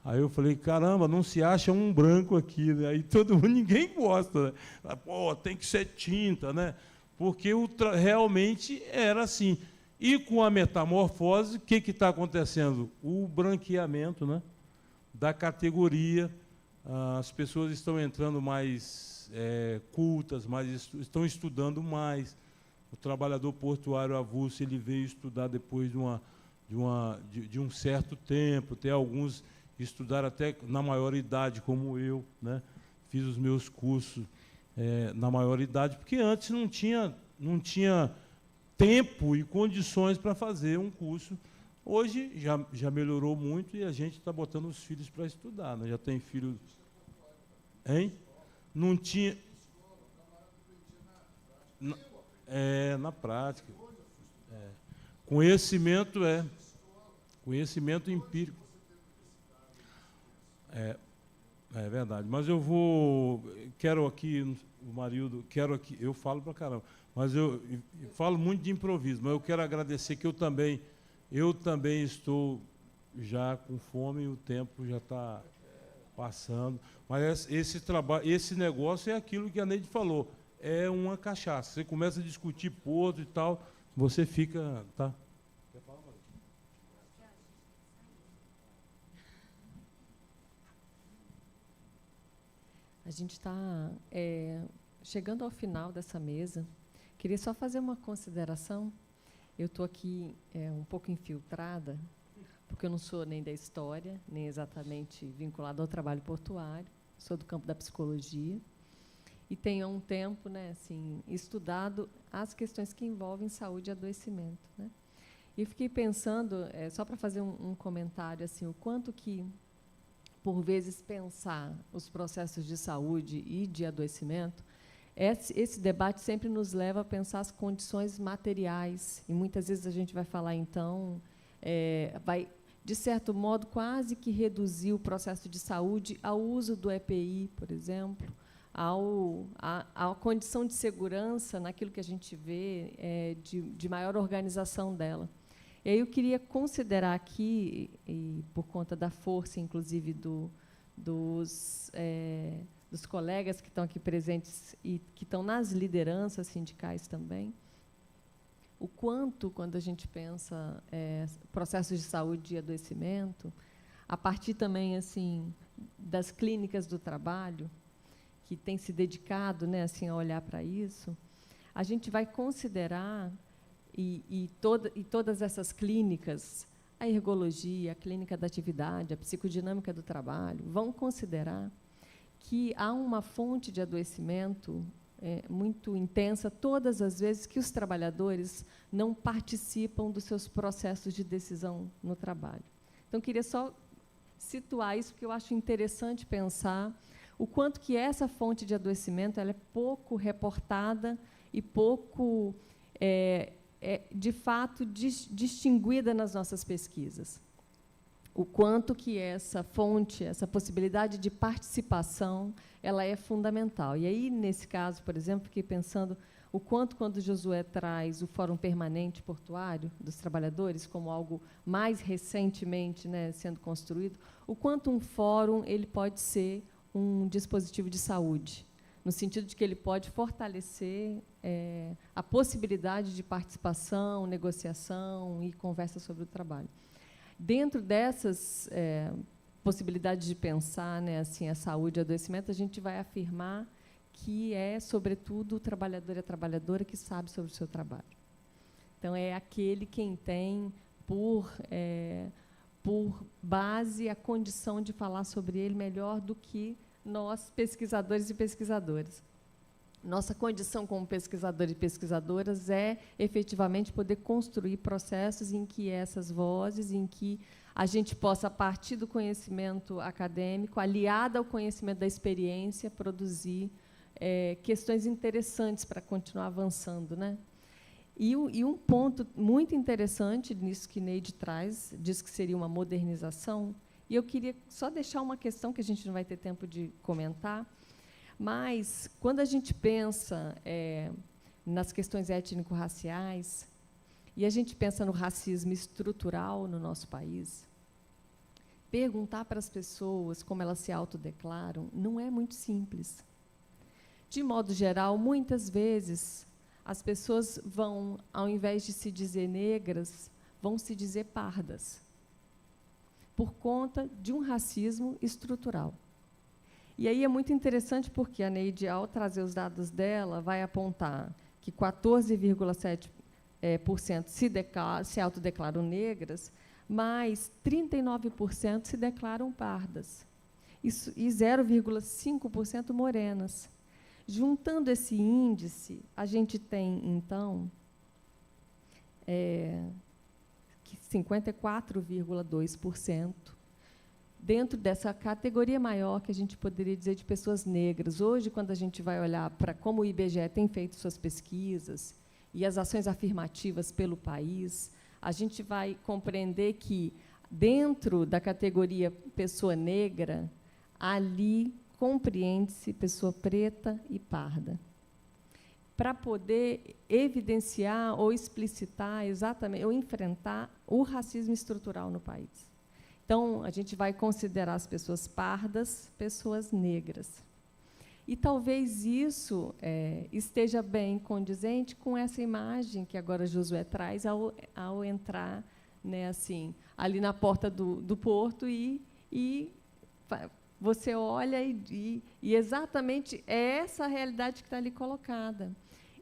Aí eu falei, caramba, não se acha um branco aqui, né? Aí todo mundo, ninguém gosta, né? Pô, tem que ser tinta, né? Porque realmente era assim. E com a metamorfose, o que está acontecendo? O branqueamento, né, da categoria. As pessoas estão entrando mais cultas, estão estudando mais. O trabalhador portuário avulso, ele veio estudar depois de um certo tempo. Tem alguns estudaram até na maior idade, como eu, né? Fiz os meus cursos na maior idade, porque antes não tinha tempo e condições para fazer um curso. Hoje já melhorou muito e a gente está botando os filhos para estudar, né? Já tem filho... Hein? Não tinha... Na prática. Conhecimento conhecimento empírico. É verdade. Mas quero aqui, o Marildo, eu falo para caramba, mas eu falo muito de improviso, mas eu quero agradecer que eu também estou já com fome e o tempo já está passando. Mas esse negócio é aquilo que a Neide falou, é uma cachaça. Você começa a discutir porto e tal, você fica... Tá? Quer falar, Marildo? A gente está chegando ao final dessa mesa. Queria só fazer uma consideração. Eu estou aqui um pouco infiltrada, porque eu não sou nem da história, nem exatamente vinculada ao trabalho portuário, sou do campo da psicologia, e tenho há um tempo, né, assim, estudado as questões que envolvem saúde e adoecimento, né? E fiquei pensando, só para fazer um comentário, assim, o quanto que, por vezes, pensar os processos de saúde e de adoecimento, esse debate sempre nos leva a pensar as condições materiais, e muitas vezes a gente vai falar, então, vai, de certo modo, quase que reduzir o processo de saúde ao uso do EPI, por exemplo, à condição de segurança naquilo que a gente vê de maior organização dela. E aí eu queria considerar aqui, e por conta da força, inclusive, dos colegas que estão aqui presentes e que estão nas lideranças sindicais também, o quanto, quando a gente pensa processos de saúde e adoecimento, a partir também assim das clínicas do trabalho, que têm se dedicado, né, assim, a olhar para isso, a gente vai considerar, e todas essas clínicas, a ergologia, a clínica da atividade, a psicodinâmica do trabalho, vão considerar que há uma fonte de adoecimento muito intensa todas as vezes que os trabalhadores não participam dos seus processos de decisão no trabalho. Então, queria só situar isso, porque eu acho interessante pensar o quanto que essa fonte de adoecimento ela é pouco reportada e pouco, de fato, distinguida nas nossas pesquisas. O quanto que essa fonte, essa possibilidade de participação, ela é fundamental. E aí, nesse caso, por exemplo, fiquei pensando o quanto, quando Josué traz o Fórum Permanente Portuário dos Trabalhadores como algo mais recentemente, né, sendo construído, o quanto um fórum ele pode ser um dispositivo de saúde, no sentido de que ele pode fortalecer a possibilidade de participação, negociação e conversa sobre o trabalho. Dentro dessas possibilidades de pensar, né, assim, a saúde e o adoecimento, a gente vai afirmar que é, sobretudo, o trabalhador e a trabalhadora que sabe sobre o seu trabalho. Então, é aquele quem tem por base a condição de falar sobre ele melhor do que nós, pesquisadores e pesquisadoras. Nossa condição como pesquisadores e pesquisadoras é, efetivamente, poder construir processos em que essas vozes, em que a gente possa, a partir do conhecimento acadêmico, aliado ao conhecimento da experiência, produzir questões interessantes para continuar avançando, né? E um ponto muito interessante nisso que Neide traz, diz que seria uma modernização, e eu queria só deixar uma questão que a gente não vai ter tempo de comentar, mas, quando a gente pensa nas questões étnico-raciais, e a gente pensa no racismo estrutural no nosso país, perguntar para as pessoas como elas se autodeclaram não é muito simples. De modo geral, muitas vezes, as pessoas vão, ao invés de se dizer negras, vão se dizer pardas, por conta de um racismo estrutural. E aí é muito interessante porque a Neide, ao trazer os dados dela, vai apontar que 14,7% se autodeclaram negras, mas 39% se declaram pardas, e 0,5% morenas. Juntando esse índice, a gente tem, então, 54,2% dentro dessa categoria maior que a gente poderia dizer de pessoas negras. Hoje, quando a gente vai olhar para como o IBGE tem feito suas pesquisas e as ações afirmativas pelo país, a gente vai compreender que, dentro da categoria pessoa negra, ali compreende-se pessoa preta e parda, para poder evidenciar ou explicitar exatamente, ou enfrentar o racismo estrutural no país. Então, a gente vai considerar as pessoas pardas, pessoas negras. E talvez isso esteja bem condizente com essa imagem que agora Josué traz ao entrar, né, assim, ali na porta do porto e você olha e exatamente é essa a realidade que está ali colocada.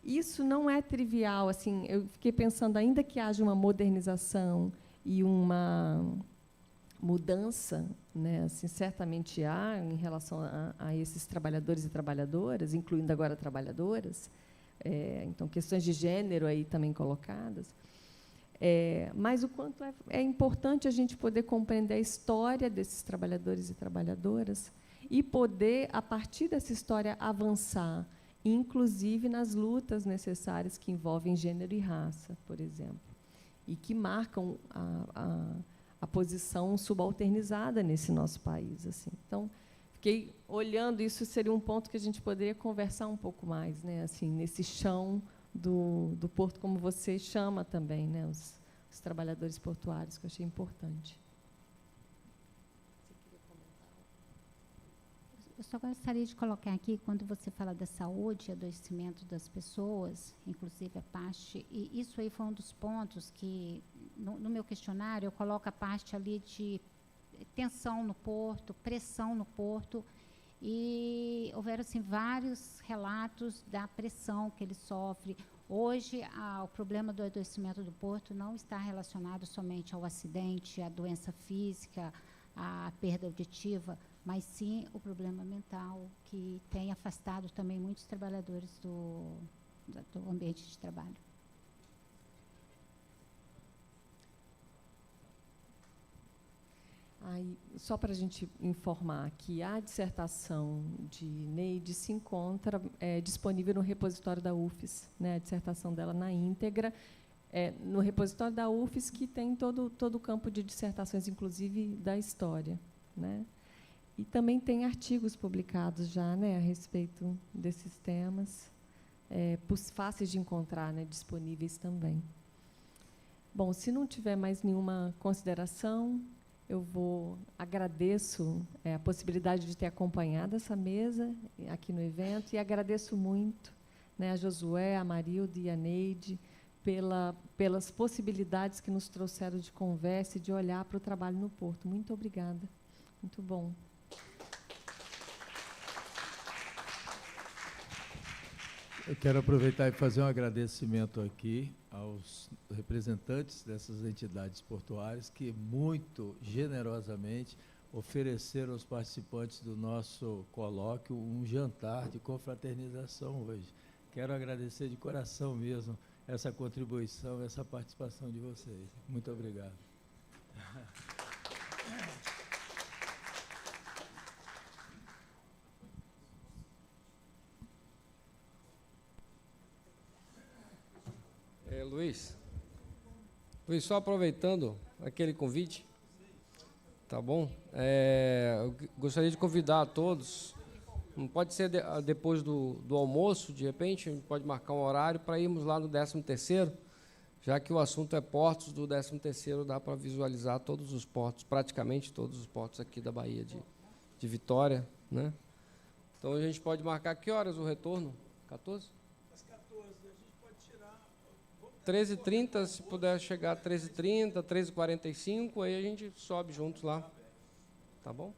Isso não é trivial. Assim, eu fiquei pensando, ainda que haja uma modernização e uma mudança, né, assim, certamente há em relação a esses trabalhadores e trabalhadoras, incluindo agora trabalhadoras, então questões de gênero aí também colocadas, mas o quanto é importante a gente poder compreender a história desses trabalhadores e trabalhadoras e poder, a partir dessa história, avançar, inclusive nas lutas necessárias que envolvem gênero e raça, por exemplo, e que marcam a posição subalternizada nesse nosso país. Assim. Então, fiquei olhando, isso seria um ponto que a gente poderia conversar um pouco mais, né, assim, nesse chão do porto, como você chama também, né, os trabalhadores portuários, que eu achei importante. Você queria comentar? Eu só gostaria de colocar aqui, quando você fala da saúde e adoecimento das pessoas, inclusive a parte, e isso aí foi um dos pontos que, no meu questionário, eu coloco a parte ali de tensão no porto, pressão no porto, e houveram assim, vários relatos da pressão que ele sofre. Hoje, o problema do adoecimento do porto não está relacionado somente ao acidente, à doença física, à perda auditiva, mas sim o problema mental, que tem afastado também muitos trabalhadores do ambiente de trabalho. Aí, só para a gente informar que a dissertação de Neide se encontra disponível no repositório da UFES, né, a dissertação dela na íntegra, no repositório da UFES, que tem todo o campo de dissertações, inclusive da história, né? E também tem artigos publicados já, né, a respeito desses temas, fáceis de encontrar, né, disponíveis também. Bom, se não tiver mais nenhuma consideração, agradeço a possibilidade de ter acompanhado essa mesa aqui no evento e agradeço muito, né, a Josué, a Marilda e a Neide pelas possibilidades que nos trouxeram de conversa e de olhar para o trabalho no Porto. Muito obrigada. Muito bom. Eu quero aproveitar e fazer um agradecimento aqui aos representantes dessas entidades portuárias que muito generosamente ofereceram aos participantes do nosso colóquio um jantar de confraternização hoje. Quero agradecer de coração mesmo essa contribuição, essa participação de vocês. Muito obrigado. Luiz, só aproveitando aquele convite, tá bom? Eu gostaria de convidar a todos, não pode ser depois do almoço, de repente, a gente pode marcar um horário para irmos lá no 13º, já que o assunto é portos, do 13º dá para visualizar todos os portos, praticamente todos os portos aqui da Bahia de Vitória, né? Então a gente pode marcar que horas o retorno? 14? 13h30, se puder chegar 13h30, 13h45, aí a gente sobe juntos lá. Tá bom?